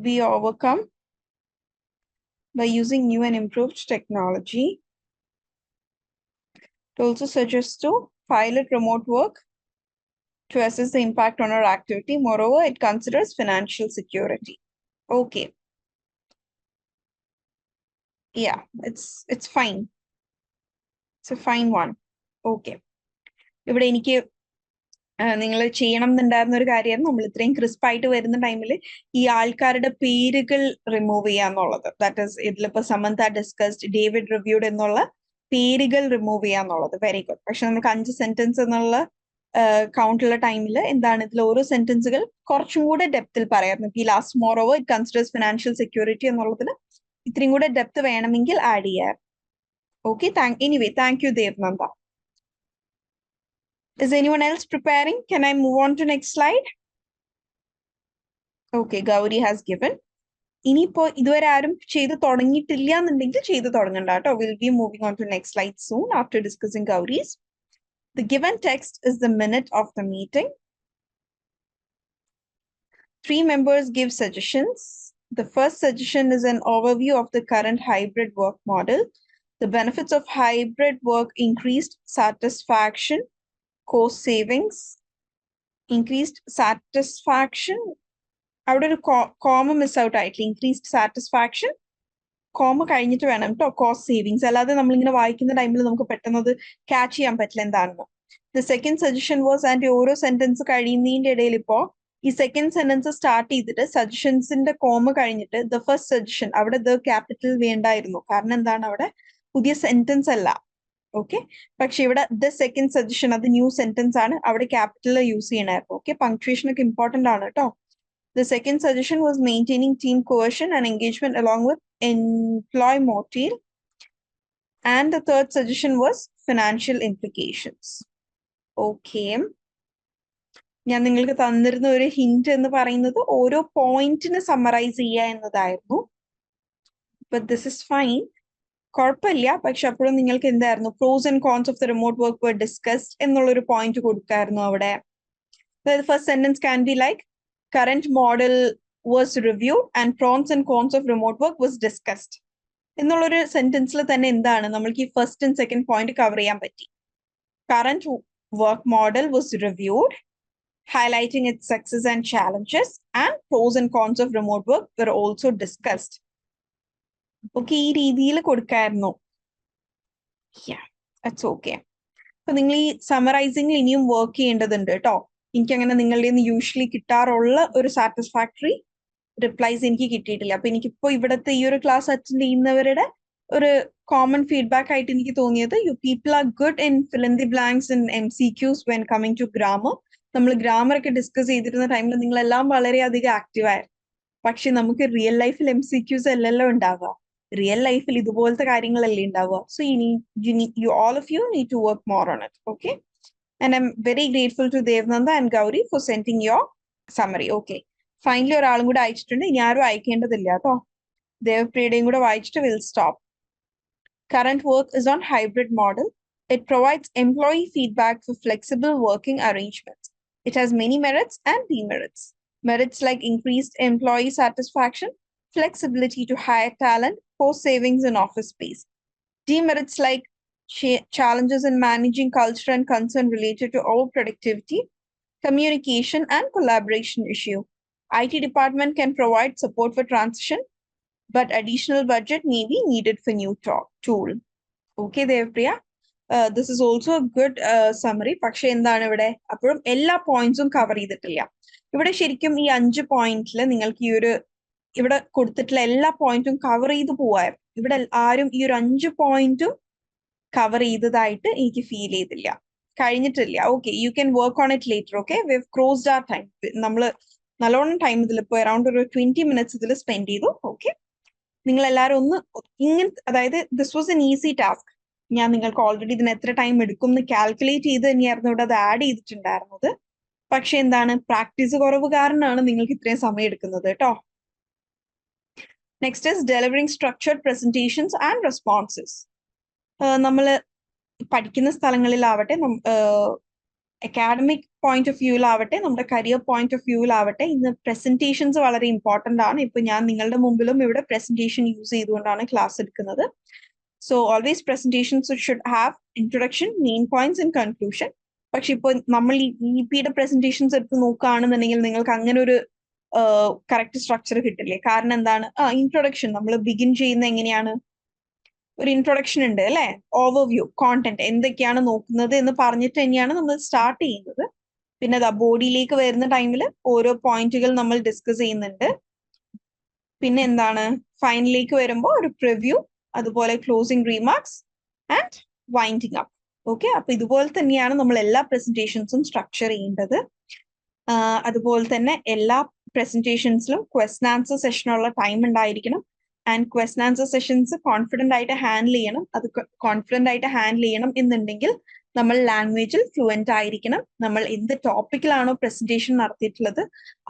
be overcome by using new and improved technology. It also suggests to pilot remote work to assess the impact on our activity. Moreover, it considers financial security. Okay. Yeah, it's fine. It's a fine one. Okay. ഇവിടെ എനിക്ക് നിങ്ങൾ ചെയ്യണം എന്നുണ്ടായിരുന്ന ഒരു കാര്യമായിരുന്നു. നമ്മൾ ഇത്രയും ക്രിസ്പായിട്ട് വരുന്ന ടൈമിൽ ഈ ആൾക്കാരുടെ പേരുകൾ റിമൂവ് ചെയ്യാന്നുള്ളത്. ദാറ്റ് ഈസ് ഇതിലിപ്പോ സമന്ത ഡിസ്കസ്ഡ്, ഡേവിഡ് റിവ്യൂഡ് എന്നുള്ള പേരുകൾ റിമൂവ് ചെയ്യാന്നുള്ളത്. Very good. പക്ഷെ നമുക്ക് 5 സെന്റൻസ് എന്നുള്ള കൗണ്ടുള്ള ടൈമിൽ എന്താണ് ഇതിൽ ഓരോ സെന്റൻസുകൾ കുറച്ചും കൂടെ ഡെപ്തിൽ പറയായിരുന്നു. ഈ last more over it considers financial security എന്നുള്ളതിന് ഇത്രയും കൂടെ ഡെപ്ത് വേണമെങ്കിൽ ആഡ് ചെയ്യാം. Okay, anyway, thank you, Devnanda. Is anyone else preparing? Can I move on to next slide? Okay, Gauri has given. ഇനിയിപ്പോ ഇതുവരെ ആരും ചെയ്ത് തുടങ്ങിയിട്ടില്ല എന്നുണ്ടെങ്കിൽ ചെയ്ത് തുടങ്ങണ്ട കേട്ടോ. We'll be moving on to next slide soon after discussing Gauri's. The given text is the minute of the meeting. 3 members give suggestions. The first suggestion is an overview of the current hybrid work model. The benefits of hybrid work: increased satisfaction, cost savings, increased satisfaction. അവിടെ ഒരു comma miss out ആയിട്ടില്ല. Increased satisfaction comma കഴിഞ്ഞിട്ട് വേണം കേട്ടോ. Cost savings അല്ലാതെ നമ്മളിങ്ങനെ വായിക്കുന്ന ടൈമിൽ നമുക്ക് പെട്ടെന്ന് ക്യാച്ച് ചെയ്യാൻ പറ്റില്ല എന്താണെന്ന്. The second suggestion was, and ഓരോ സെന്റൻസ് കഴിയുന്നതിന്റെ ഇടയിൽ ഇപ്പോ ഈ സെക്കൻഡ് സെന്റൻസ് സ്റ്റാർട്ട് ചെയ്തിട്ട് സജഷൻസിന്റെ കോമ കഴിഞ്ഞിട്ട് ദ ഫസ്റ്റ് സജഷൻ അവിടെ ദ ക്യാപിറ്റൽ വേണ്ടായിരുന്നു. കാരണം എന്താണ്, അവിടെ പുതിയ സെന്റൻസ് അല്ല. ഓക്കെ, പക്ഷെ ഇവിടെ ദ സെക്കൻഡ് സജഷൻ അത് ന്യൂ സെന്റൻസ് ആണ്, അവിടെ ക്യാപിറ്റൽ യൂസ് ചെയ്യണമായിരുന്നു. ഓക്കെ, പങ്ക്ച്വേഷൻ ഒക്കെ ഇമ്പോർട്ടന്റ് ആണ് കേട്ടോ. The second suggestion was maintaining team cohesion and engagement along with employee motive. And the third suggestion was financial implications. Okay. ഞാൻ നിങ്ങൾക്ക് തന്നിരുന്ന ഒരു ഹിന്റ് എന്ന് പറയുന്നത് ഓരോ പോയിന്റിന് സമ്മറൈസ് ചെയ്യുക എന്നതായിരുന്നു. But this is fine. കുഴപ്പമില്ല. പക്ഷെ അപ്പോഴും നിങ്ങൾക്ക് എന്തായിരുന്നു, pros and cons of the remote work were discussed എന്നുള്ളൊരു പോയിന്റ് കൊടുക്കായിരുന്നു അവിടെ. The first sentence can be like, current model was reviewed and pros and cons of remote work was discussed. എന്നുള്ളൊരു സെന്റൻസിൽ തന്നെ എന്താണ് നമ്മൾക്ക് ഈ first and second point cover ചെയ്യാൻ പറ്റി. Current work model was reviewed, highlighting its success and challenges, and pros and cons of remote work were also discussed. Okay, ഈ രീതിയിൽ കൊടുക്കായിരുന്നു. Yeah, that's okay. അപ്പൊ നിങ്ങൾ ഈ സമ്മറൈസിംഗിൽ ഇനിയും വർക്ക് ചെയ്യേണ്ടതുണ്ട് കേട്ടോ. എനിക്കങ്ങനെ നിങ്ങളുടെ നിന്ന് യൂഷ്വലി കിട്ടാറുള്ള ഒരു സാറ്റിസ്ഫാക്ടറി റിപ്ലൈസ് എനിക്ക് കിട്ടിയിട്ടില്ല. അപ്പൊ എനിക്കിപ്പോ ഇവിടുത്തെ ഈ ഒരു ക്ലാസ് അറ്റൻഡ് ചെയ്യുന്നവരുടെ ഒരു കോമൺ ഫീഡ്ബാക്ക് ആയിട്ട് എനിക്ക് തോന്നിയത്, you people are good in fill in the blanks in MCQs when coming to grammar. നമ്മൾ ഗ്രാമർ ഒക്കെ ഡിസ്കസ് ചെയ്തിരുന്ന ടൈമിൽ നിങ്ങളെല്ലാം വളരെയധികം ആക്റ്റീവ് ആയിരുന്നു. പക്ഷെ നമുക്ക് റിയൽ ലൈഫിൽ MCQs അല്ലല്ലോ ഉണ്ടാവുക. റിയൽ ലൈഫിൽ ഇതുപോലത്തെ കാര്യങ്ങളല്ലേ ഉണ്ടാവുക. So you all of you need to work more on it. Okay. And I'm very grateful to Devnanda and Gauri for sending your summary. Okay. Finally, ഒരാളും കൂടെ അയച്ചിട്ടുണ്ട്. ഇനി ആരും അയക്കേണ്ടതില്ല കേട്ടോ. ദേവപ്രിയയുടെയും കൂടെ വായിച്ചിട്ട് will stop. Current work is on hybrid model. It provides employee feedback for flexible working arrangements. It has many merits and demerits. Merits like increased employee satisfaction, flexibility to hire talent, cost savings in office space. Demerits like challenges in managing culture and concern related to our productivity, communication, and collaboration issue. IT department can provide support for transition, but additional budget may be needed for new tool. Okay, Devpriya. This is also a good summary. പക്ഷെ എന്താണ് ഇവിടെ അപ്പോഴും എല്ലാ പോയിന്റ്സും cover ചെയ്തിട്ടില്ല. ഇവിടെ ശരിക്കും ഈ 5 പോയിന്റിൽ നിങ്ങൾക്ക് ഈ ഒരു ഇവിടെ കൊടുത്തിട്ടുള്ള എല്ലാ പോയിന്റും കവർ ചെയ്ത് പോവായിരുന്നു. ഇവിടെ ആരും ഈ ഒരു 5 പോയിന്റും കവർ ചെയ്തതായിട്ട് എനിക്ക് ഫീൽ ചെയ്തില്ല, കഴിഞ്ഞിട്ടില്ല. Okay, you can work on it later. Okay, we have crossed are time. നമ്മൾ നല്ലോണം ടൈം ഇതിൽ ഇപ്പോൾ അറൌണ്ട് ഒരു 20 മിനിറ്റ്സ് ഇതിൽ സ്പെൻഡ് ചെയ്തു. ഓക്കെ, നിങ്ങൾ എല്ലാവരും ഒന്ന് ഇങ്ങനത്തെ, അതായത് this was an easy task. ഞാൻ നിങ്ങൾക്ക് ഓൾറെഡി ഇതിന് എത്ര ടൈം എടുക്കും എന്ന് കാൽക്കുലേറ്റ് ചെയ്ത് തന്നെയായിരുന്നു ഇവിടെ അത് ആഡ് ചെയ്തിട്ടുണ്ടായിരുന്നത്. പക്ഷെ എന്താണ് പ്രാക്ടീസ് കുറവ് കാരണമാണ് നിങ്ങൾക്ക് ഇത്രയും സമയം എടുക്കുന്നത് കേട്ടോ. Next is delivering structured presentations and responses. നമ്മൾ പഠിക്കുന്ന സ്ഥലങ്ങളിലാവട്ടെ, അക്കാഡമിക് പോയിന്റ് ഓഫ് വ്യൂവിലാവട്ടെ, നമ്മുടെ കരിയർ പോയിന്റ് ഓഫ് വ്യൂവിലാവട്ടെ, ഇന്ന് പ്രസന്റേഷൻസ് വളരെ ഇമ്പോർട്ടന്റ് ആണ്. ഇപ്പൊ ഞാൻ നിങ്ങളുടെ മുമ്പിലും ഇവിടെ പ്രസന്റേഷൻ യൂസ് ചെയ്തുകൊണ്ടാണ് ക്ലാസ് എടുക്കുന്നത്. So always presentations should have introduction, main points and conclusion. പക്ഷെ ഇപ്പോൾ നമ്മൾ ഈ ഇപിയുടെ പ്രസന്റേഷൻസ് എടുത്ത് നോക്കുകയാണെന്നുണ്ടെങ്കിൽ നിങ്ങൾക്ക് അങ്ങനെ ഒരു കറക്റ്റ് സ്ട്രക്ചർ കിട്ടില്ലേ. കാരണം എന്താണ്, ഇൻട്രൊഡക്ഷൻ നമ്മൾ ബിഗിൻ ചെയ്യുന്ന എങ്ങനെയാണ്, ഒരു ഇൻട്രൊഡക്ഷൻ ഉണ്ട് അല്ലെ, ഓവർവ്യൂ, കോണ്ടന്റ് എന്തൊക്കെയാണ് നോക്കുന്നത് എന്ന് പറഞ്ഞിട്ട് തന്നെയാണ് നമ്മൾ സ്റ്റാർട്ട് ചെയ്യുന്നത്. പിന്നെ ബോഡിയിലേക്ക് വരുന്ന ടൈമിൽ ഓരോ പോയിന്റുകൾ നമ്മൾ ഡിസ്കസ് ചെയ്യുന്നുണ്ട്. പിന്നെ എന്താണ്, ഫൈനലിലേക്ക് വരുമ്പോൾ ഒരു പ്രിവ്യൂ, അതുപോലെ closing remarks and winding up. Okay, അപ്പൊ ഇതുപോലെ തന്നെയാണ് നമ്മൾ എല്ലാ പ്രസന്റേഷൻസും സ്ട്രക്ചർ ചെയ്യേണ്ടത്. അതുപോലെ തന്നെ എല്ലാ പ്രസന്റേഷൻസിലും ക്വസ്റ്റൻ ആൻസർ സെഷനുള്ള ടൈം ഉണ്ടായിരിക്കണം. And question answer sessions confident ആയിട്ട് ഹാൻഡിൽ ചെയ്യണം. അത് കോൺഫിഡന്റ് ആയിട്ട് ഹാൻഡിൽ ചെയ്യണം എന്നുണ്ടെങ്കിൽ നമ്മൾ ലാംഗ്വേജിൽ ഫ്ലുവന്റ് ആയിരിക്കണം. നമ്മൾ എന്ത് ടോപ്പിക്കിലാണോ പ്രസന്റേഷൻ നടത്തിയിട്ടുള്ളത്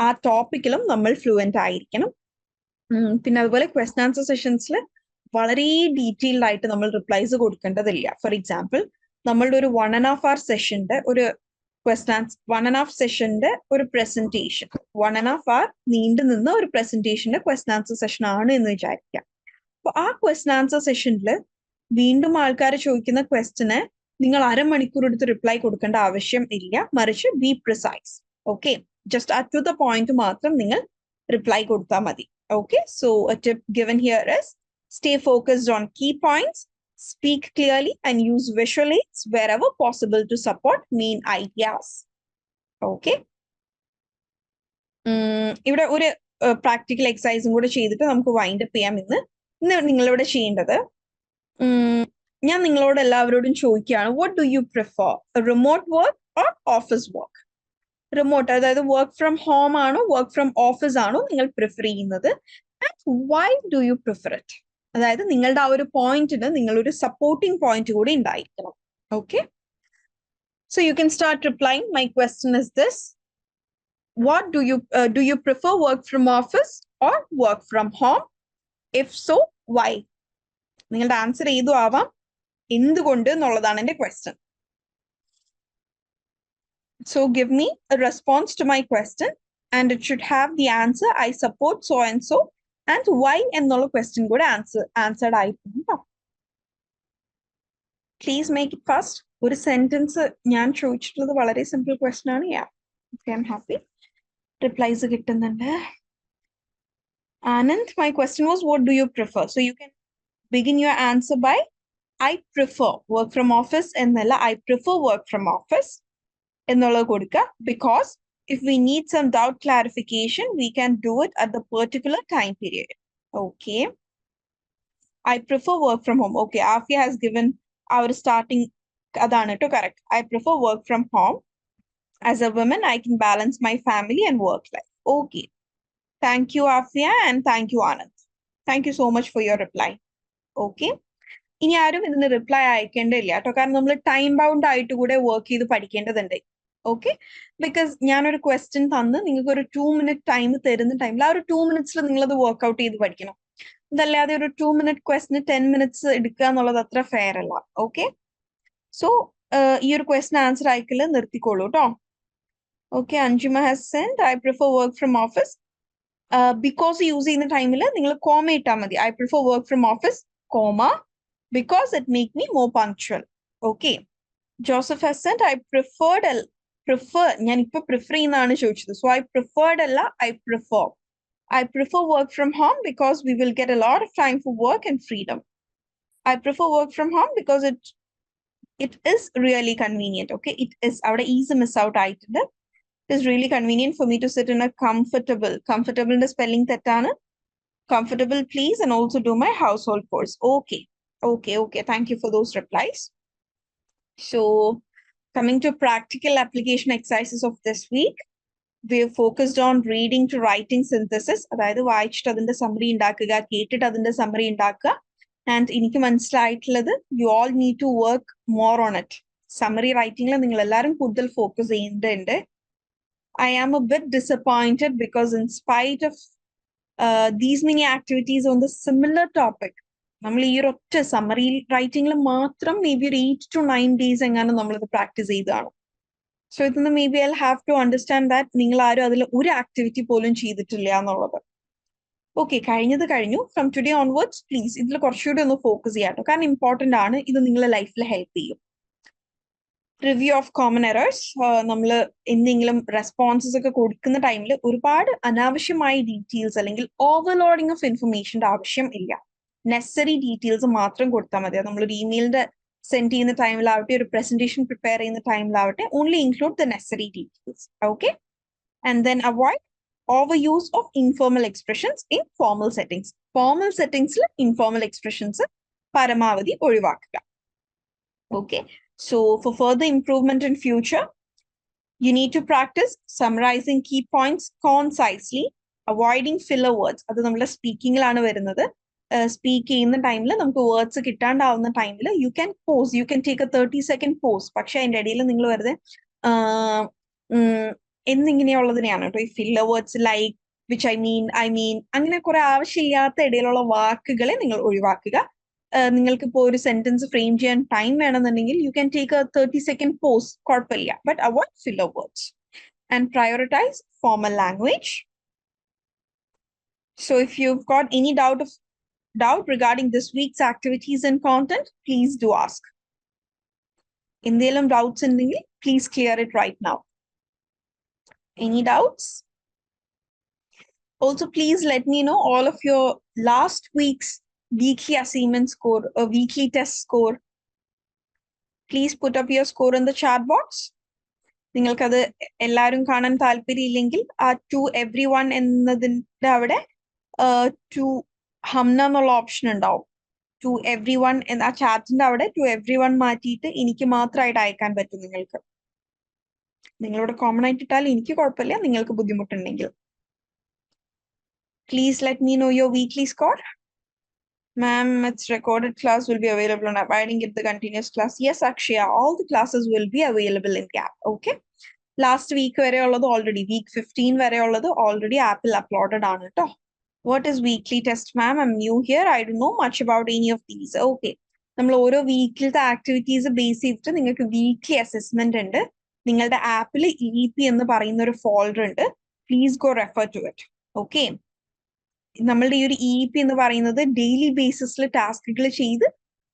ആ ടോപ്പിക്കിലും നമ്മൾ ഫ്ലുവന്റ് ആയിരിക്കണം. പിന്നെ അതുപോലെ ക്വസ്റ്റൻ ആൻസർ സെഷൻസിൽ വളരെ ഡീറ്റെയിൽഡ് ആയിട്ട് നമ്മൾ റിപ്ലൈസ് കൊടുക്കേണ്ടതില്ല. ഫോർ എക്സാമ്പിൾ, നമ്മളുടെ ഒരു 1.5 hour സെഷന്റെ ഒരു ക്വസ്റ്റൻ 1.5 സെഷന്റെ ഒരു പ്രസന്റേഷൻ, 1.5 hour നീണ്ടു നിന്ന് ഒരു പ്രസന്റേഷന്റെ ക്വസ്റ്റൻ ആൻസർ സെഷൻ ആണ് എന്ന് വിചാരിക്കാം. അപ്പൊ ആ ക്വസ്റ്റൻ ആൻസർ സെഷനിൽ വീണ്ടും ആൾക്കാർ ചോദിക്കുന്ന ക്വസ്റ്റന് നിങ്ങൾ അരമണിക്കൂർ എടുത്ത് റിപ്ലൈ കൊടുക്കേണ്ട ആവശ്യം ഇല്ല. മറിച്ച് be precise. Okay, just to the point മാത്രം നിങ്ങൾ റിപ്ലൈ കൊടുത്താൽ മതി. Okay, so a tip given here is stay focused on key points, speak clearly and use visual aids wherever possible to support main ideas. Okay. ഇവിടെ ഒരു practical എക്സസൈസും കൂടെ ചെയ്തിട്ട് നമുക്ക് വൈൻഡ് അപ്പ് ചെയ്യാം. ഇന്ന് നിങ്ങളിവിടെ ചെയ്യേണ്ടത്, ഞാൻ നിങ്ങളോട് എല്ലാവരോടും ചോദിക്കുകയാണ്, what do you prefer, remote work or office work? Remote, അതായത് വർക്ക് ഫ്രം ഹോം ആണോ വർക്ക് ഫ്രം ഓഫീസ് ആണോ നിങ്ങൾ പ്രിഫർ ചെയ്യുന്നത്? And why do you prefer it? അതായത് നിങ്ങളുടെ ആ ഒരു പോയിന്റിന് നിങ്ങളൊരു സപ്പോർട്ടിംഗ് പോയിന്റ് കൂടി ഉണ്ടായിരിക്കണം. Okay, so you can start replying. My question is this: what do you prefer, work from office or work from home? If so, why? നിങ്ങളുടെ answer ഏതു ആവാം, എന്തുകൊണ്ട് എന്നുള്ളതാണ് എന്റെ question. So give me a response to my question and it should have the answer I support so and so and why എന്നുള്ള question കൂടെ answered ആയിട്ടുണ്ട്. Please make it fast. ഒരു സെന്റൻസ് ഞാൻ ചോദിച്ചിട്ടുള്ളത് വളരെ സിമ്പിൾ ക്വസ്റ്റ്യൻ ആണ്. Okay, I'm happy. Replies kittunnundu. Anand, my question was, what do you prefer? So you can begin your answer by I prefer work from office ennalla, I prefer work from office ennolla kodukka, because if we need some doubt clarification we can do it at the particular time period. Okay, I prefer work from home. Okay, Afia has given our starting adana to correct. I prefer work from home. As a woman, I can balance my family and work life. Okay. Thank you, Afia, and thank you, Anand. Thank you so much for your reply. Okay. ഇനി ആരും ഇതിന് reply അയക്കേണ്ടില്ല കേട്ടോ, കാരണം നമ്മൾ time bound ആയിട്ട് കൂടെ work ചെയ്ത് പഠിക്കേണ്ടതുണ്ട്. ഓക്കെ, ബിക്കോസ് ഞാനൊരു ക്വസ്റ്റ്യൻ തന്ന് നിങ്ങൾക്ക് ഒരു 2 minute ടൈം തരുന്ന ടൈമിൽ ആ ഒരു 2 minutes നിങ്ങൾ വർക്ക്ഔട്ട് ചെയ്ത് പഠിക്കണം. അതല്ലാതെ ഒരു 2 minute ക്വസ്റ്റിന് 10 minutes എടുക്കുക എന്നുള്ളത് അത്ര ഫെയർ അല്ല. ഓക്കെ, സോ ഈ ഒരു ക്വസ്റ്റ്യൻ ആൻസർ അയക്കല് നിർത്തിക്കോളൂ കേട്ടോ. Okay, Anjuma has sent, I prefer work from office. Because use in the time നിങ്ങൾ comma ഇട്ടാ മതി. I prefer work from office, comma, because it make me more punctual. Okay. Joseph has sent, I prefer ഞാൻ ഇപ്പൊ prefer ചെയ്യുന്നതാണ് ചോദിച്ചത്. So I preferred അല്ല, I prefer work from home because we will get a lot of time for work and freedom. I prefer work from home because it is really convenient. Okay, it is അവിടെ easy miss out ആയിട്ടുണ്ട്. It is really convenient for me to sit in a comfortable in the spelling tettana, comfortable please, and also do my household chores. Okay, thank you for those replies. So coming to practical application exercises of this week, we have focused on reading to writing synthesis. അതായത് വായിച്ചിട്ട് അതിന്റെ summary ഉണ്ടാക്കുക, കേട്ടിട്ട് അതിന്റെ summary ഉണ്ടാക്കുക. And എനിക്ക് മനസ്സിലായിട്ടുള്ളത്, you all need to work more on it. Summary റൈറ്റിംഗിൽ നിങ്ങൾ എല്ലാവരും കൂടുതൽ ഫോക്കസ് ചെയ്യേണ്ടതുണ്ട്. I am a bit disappointed because in spite of these many activities on the similar topic, നമ്മൾ ഈ ഒരു ഒറ്റ സമ്മറി റൈറ്റിംഗിൽ മാത്രം മേ ബി ഒരു 8 to 9 days എങ്ങാനും നമ്മളിത് പ്രാക്ടീസ് ചെയ്തതാണ്. സോ ഇതിന്ന് maybe I have to understand that നിങ്ങൾ ആരും അതിൽ ഒരു ആക്ടിവിറ്റി പോലും ചെയ്തിട്ടില്ല എന്നുള്ളത്. ഓക്കെ, കഴിഞ്ഞത് കഴിഞ്ഞു. ഫ്രം ടുഡേ ഓൺവേർഡ്സ് പ്ലീസ് ഇതിൽ കുറച്ചുകൂടി ഒന്ന് ഫോക്കസ് ചെയ്യാട്ടോ, കാരണം ഇമ്പോർട്ടന്റ് ആണ്. ഇത് നിങ്ങളെ ലൈഫിൽ ഹെൽപ്പ് ചെയ്യും. Review of common errors. നമ്മൾ എന്തെങ്കിലും റെസ്പോൺസസ് ഒക്കെ കൊടുക്കുന്ന ടൈമിൽ ഒരുപാട് അനാവശ്യമായ ഡീറ്റെയിൽസ് അല്ലെങ്കിൽ ഓവർലോഡിങ് ഓഫ് ഇൻഫർമേഷന്റെ ആവശ്യം ഇല്ല. നെസസറി ഡീറ്റെയിൽസ് മാത്രം കൊടുത്താൽ മതി. നമ്മളൊരു ഇമെയിലിന്റെ സെൻഡ് ചെയ്യുന്ന ടൈമിലാവട്ടെ, ഒരു പ്രസന്റേഷൻ പ്രിപ്പയർ ചെയ്യുന്ന ടൈമിലാവട്ടെ, only include the necessary details. Okay, and then avoid over use of informal expressions in formal settings. Formal സെറ്റിംഗ്സിൽ ഇൻഫോർമൽ എക്സ്പ്രഷൻസ് പരമാവധി ഒഴിവാക്കുക. Okay, so for further improvement in future, you need to practice summarizing key points concisely, avoiding filler words. അത് നമ്മുടെ സ്പീക്കിങ്ങിലാണ് വരുന്നത്. Speak ചെയ്യുന്ന ടൈമിൽ നമുക്ക് words കിട്ടാണ്ടാവുന്ന ടൈമിൽ you can pause, you can take a 30-second pause. പക്ഷെ അതിന്റെ ഇടയിൽ നിങ്ങൾ വെറുതെ എന്നിങ്ങനെയുള്ളതിനെയാണ് കേട്ടോ ഈ filler words, like, which I mean അങ്ങനെ കുറെ ആവശ്യമില്ലാത്ത ഇടയിലുള്ള വാക്കുകളെ നിങ്ങൾ ഒഴിവാക്കുക. നിങ്ങൾക്ക് ഇപ്പോൾ ഒരു സെന്റൻസ് ഫ്രെയിം ചെയ്യാൻ ടൈം വേണമെന്നുണ്ടെങ്കിൽ you can take a 30-second pause, കുഴപ്പമില്ല. But avoid filler words and prioritize formal language. So if you've got any doubt regarding this week's activities and content, please do ask. എന്തെങ്കിലും doubts ഉണ്ടെങ്കിൽ please clear it right now. Any doubts? Also, please let me know all of your last week's weekly assignment score or weekly test score. Please put up your score in the chat box. നിങ്ങൾക്കത് എല്ലാവരും കാണാൻ താല്പര്യമില്ലെങ്കിൽ ആ to every one എന്നതിൻ്റെ അവിടെ to Hamna എന്നുള്ള option ഉണ്ടാവും. To every one ആ ചാറ്റിന്റെ അവിടെ ടു എവ്രി വൺ മാറ്റിയിട്ട് എനിക്ക് മാത്രമായിട്ട് അയക്കാൻ പറ്റും. നിങ്ങൾക്ക് നിങ്ങളോട് കോമൺ ആയിട്ട് ഇട്ടാൽ എനിക്ക് കുഴപ്പമില്ല, നിങ്ങൾക്ക് ബുദ്ധിമുട്ടുണ്ടെങ്കിൽ. Please let me know your weekly score. Ma'am, its recorded class will be available on app. I didn't get the continuous class. Yes, Akshaya, all the classes will be available in the app. Okay. Last week വരെ ഉള്ളത് already, week 15 വരെ ഉള്ളത് already ആപ്പിൽ uploaded ആണ് കേട്ടോ. What is weekly test, ma'am? I'm new here. I don't know much about any of these. Okay. നമ്മൾ ഓരോ വീക്കിലത്തെ activities base ചെയ്തിട്ട് നിങ്ങൾക്ക് വീക്ക്ലി അസസ്മെന്റ് ഉണ്ട്. നിങ്ങളുടെ ആപ്പിൽ EEP എന്ന് പറയുന്ന ഒരു ഫോൾഡർ ഉണ്ട്. Please go refer to it. Okay, നമ്മളുടെ ഈ ഒരു EEP എന്ന് പറയുന്നത് ഡെയിലി ബേസിസിൽ ടാസ്കുകൾ ചെയ്ത്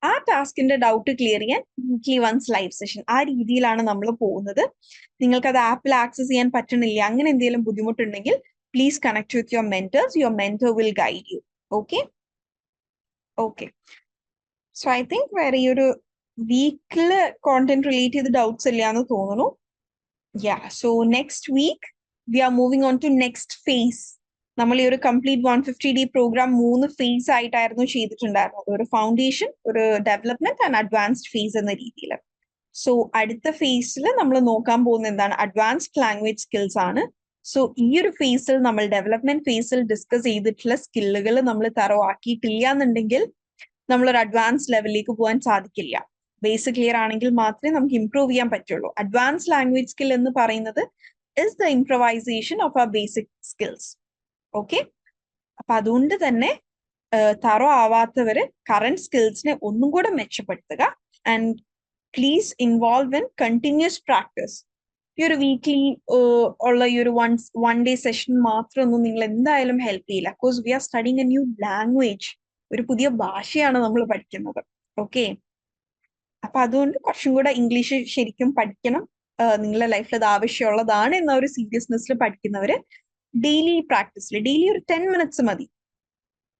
ആ ടാസ്കിന്റെ ഡൗട്ട് ക്ലിയർ ചെയ്യാൻ വീക്ക്ലി വൺസ് ലൈവ് സെഷൻ, ആ രീതിയിലാണ് നമ്മൾ പോകുന്നത്. നിങ്ങൾക്ക് അത് ആപ്പിൽ ആക്സസ് ചെയ്യാൻ പറ്റണില്ല, അങ്ങനെ എന്തെങ്കിലും ബുദ്ധിമുട്ടുണ്ടെങ്കിൽ please connect with your mentors. Your mentor will guide you. Okay. So I think വേറെ ഈ ഒരു വീക്കില് കോണ്ടന്റ് റിലേറ്റ് ചെയ്ത് ഡൗട്ട്സ് ഇല്ല എന്ന് തോന്നുന്നു. So next week we are moving on to next phase. നമ്മൾ ഈ ഒരു കംപ്ലീറ്റ് 150 പ്രോഗ്രാം 3 ഫേസ് ആയിട്ടായിരുന്നു ചെയ്തിട്ടുണ്ടായിരുന്നത്. ഒരു ഫൗണ്ടേഷൻ, ഒരു ഡെവലപ്മെന്റ് ആൻഡ് അഡ്വാൻസ്ഡ് ഫേസ് എന്ന രീതിയിൽ. സോ അടുത്ത ഫേസിൽ നമ്മൾ നോക്കാൻ പോകുന്ന എന്താണ്, അഡ്വാൻസ്ഡ് ലാംഗ്വേജ് സ്കിൽസ് ആണ്. സോ ഈ ഒരു ഫേസിൽ നമ്മൾ ഡെവലപ്മെന്റ് ഫേസിൽ ഡിസ്കസ് ചെയ്തിട്ടുള്ള സ്കില്ലുകൾ നമ്മൾ തറവാക്കിയിട്ടില്ല എന്നുണ്ടെങ്കിൽ നമ്മളൊരു അഡ്വാൻസ് ലെവലിലേക്ക് പോകാൻ സാധിക്കില്ല. ബേസ് ക്ലിയർ ആണെങ്കിൽ മാത്രമേ നമുക്ക് ഇംപ്രൂവ് ചെയ്യാൻ പറ്റുള്ളൂ. അഡ്വാൻസ് ലാംഗ്വേജ് സ്കിൽ എന്ന് പറയുന്നത് is the improvisation of our basic skills. Okay, അപ്പൊ അതുകൊണ്ട് തന്നെ തറോ ആവാത്തവര് കറന്റ് സ്കിൽസിനെ ഒന്നും കൂടെ മെച്ചപ്പെടുത്തുക. And please involve in continuous practice. ഈ ഒരു വീക്ക്ലി ഉള്ള ഈ ഒരു വൺ ഡേ സെഷൻ മാത്രമൊന്നും നിങ്ങൾ എന്തായാലും ഹെൽപ്പ് ചെയ്യില്ല. Because we are studying A new language. ഒരു പുതിയ ഭാഷയാണ് നമ്മൾ പഠിക്കുന്നത്. ഓക്കെ, അപ്പൊ അതുകൊണ്ട് കുറച്ചും കൂടെ ഇംഗ്ലീഷ് ശരിക്കും പഠിക്കണം. നിങ്ങളുടെ ലൈഫിൽ അത് ആവശ്യമുള്ളതാണ് എന്ന ഒരു സീരിയസ്നെസ്സിൽ പഠിക്കുന്നവര് ഡെയിലി പ്രാക്ടീസിൽ ഡെയിലി ഒരു 10 minutes മതി.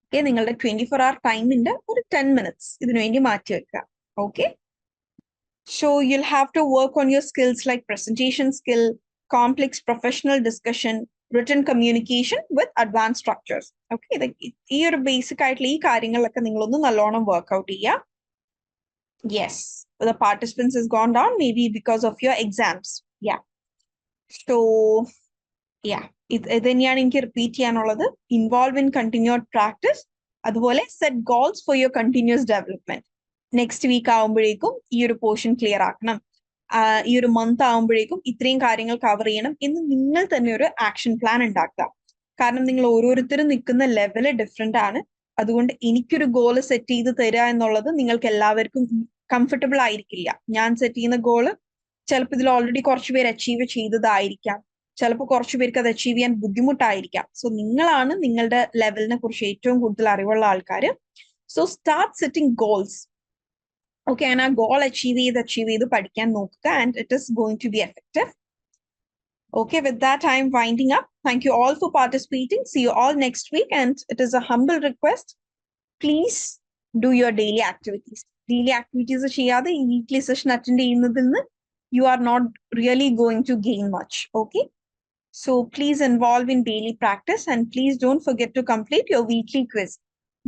ഓക്കെ, നിങ്ങളുടെ 24-hour ടൈമിന്റെ ഒരു 10 minutes ഇതിനു വേണ്ടി മാറ്റി വെക്കുക. Okay, so you'll have to work on your skills like presentation skill, complex professional discussion, written communication with advance structures. Okay, ഈ ഒരു ബേസിക് ആയിട്ടുള്ള ഈ കാര്യങ്ങളിലൊക്കെ നിങ്ങളൊന്ന് നല്ലോണം വർക്ക്ഔട്ട് ചെയ്യുക. Yes, the participants has gone down maybe because of your exams. So ഇത് തന്നെയാണ് എനിക്ക് റിപ്പീറ്റ് ചെയ്യാനുള്ളത്. ഇൻവോൾവ് ഇൻ കണ്ടിന്യൂഡ് പ്രാക്ടീസ്, അതുപോലെ set goals for your continuous development. Next week ആവുമ്പോഴേക്കും ഈ ഒരു പോർഷൻ ക്ലിയർ ആക്കണം. ഈ ഒരു മന്ത് ആകുമ്പോഴേക്കും ഇത്രയും കാര്യങ്ങൾ കവർ ചെയ്യണം എന്ന് നിങ്ങൾ തന്നെ ഒരു ആക്ഷൻ പ്ലാൻ ഉണ്ടാക്കുക. കാരണം നിങ്ങൾ ഓരോരുത്തരും നിൽക്കുന്ന ലെവല് ഡിഫറെന്റ് ആണ്. അതുകൊണ്ട് എനിക്കൊരു ഗോള് സെറ്റ് ചെയ്ത് തരിക എന്നുള്ളത് നിങ്ങൾക്ക് എല്ലാവർക്കും കംഫർട്ടബിൾ ആയിരിക്കില്ല. ഞാൻ സെറ്റ് ചെയ്യുന്ന ഗോള് ചിലപ്പോൾ ഇതിൽ ഓൾറെഡി കുറച്ച് പേര് അച്ചീവ് ചെയ്തതായിരിക്കാം, ചിലപ്പോൾ കുറച്ച് പേർക്ക് അത് അച്ചീവ് ചെയ്യാൻ ബുദ്ധിമുട്ടായിരിക്കാം. സോ നിങ്ങളാണ് നിങ്ങളുടെ ലെവലിനെ കുറിച്ച് ഏറ്റവും കൂടുതൽ അറിവുള്ള ആൾക്കാർ. So start setting goals. Okay, and ആ ഗോൾ അച്ചീവ് ചെയ്ത് പഠിക്കാൻ നോക്കുക, and it is going to be effective. Okay, with that, I'm winding up. Thank you all for participating. See you all next week. And it is a humble request. Please do your daily activities. Daily activities ചെയ്യാതെ ഈ weekly session attend ചെയ്യുന്നതിൽ നിന്ന് you are not really going to gain much. Okay, so please involve in daily practice, and please don't forget to complete your weekly quiz.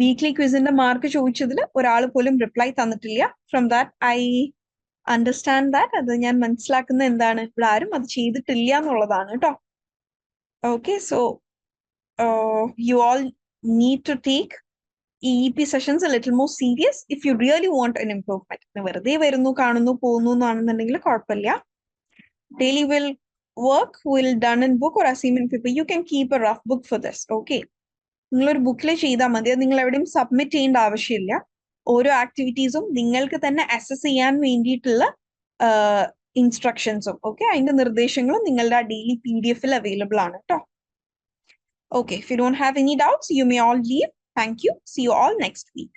Weekly ക്വിസിന്റെ mark ചോദിച്ചതിൽ ഒരാൾ പോലും reply തന്നിട്ടില്ല. From that I understand that. അത് ഞാൻ മനസ്സിലാക്കുന്ന എന്താണ്, ഇവിടെ ആരും അത് ചെയ്തിട്ടില്ല എന്നുള്ളതാണ് കേട്ടോ. Okay, so you all need to take EP sessions a little more serious if you really want an improvement. വെറുതെ വരുന്നു കാണുന്നു പോകുന്നു എന്നാണെന്നുണ്ടെങ്കിൽ കുഴപ്പമില്ല. Daily will work will done in book or assignment paper. You can keep a rough book for this. Okay, നിങ്ങളൊരു ബുക്കിൽ ചെയ്താൽ മതി. അത് നിങ്ങൾ എവിടെയും സബ്മിറ്റ് ചെയ്യേണ്ട ആവശ്യമില്ല. ഓരോ ആക്ടിവിറ്റീസും നിങ്ങൾക്ക് തന്നെ അസസ് ചെയ്യാൻ വേണ്ടിയിട്ടുള്ള ഇൻസ്ട്രക്ഷൻസും അതിന്റെ നിർദ്ദേശങ്ങളും നിങ്ങളുടെ ആ ഡെയിലി PDF അവൈലബിൾ ആണ് കേട്ടോ. Okay, if you don't have any doubts, you may all leave. Thank you. See you all next week.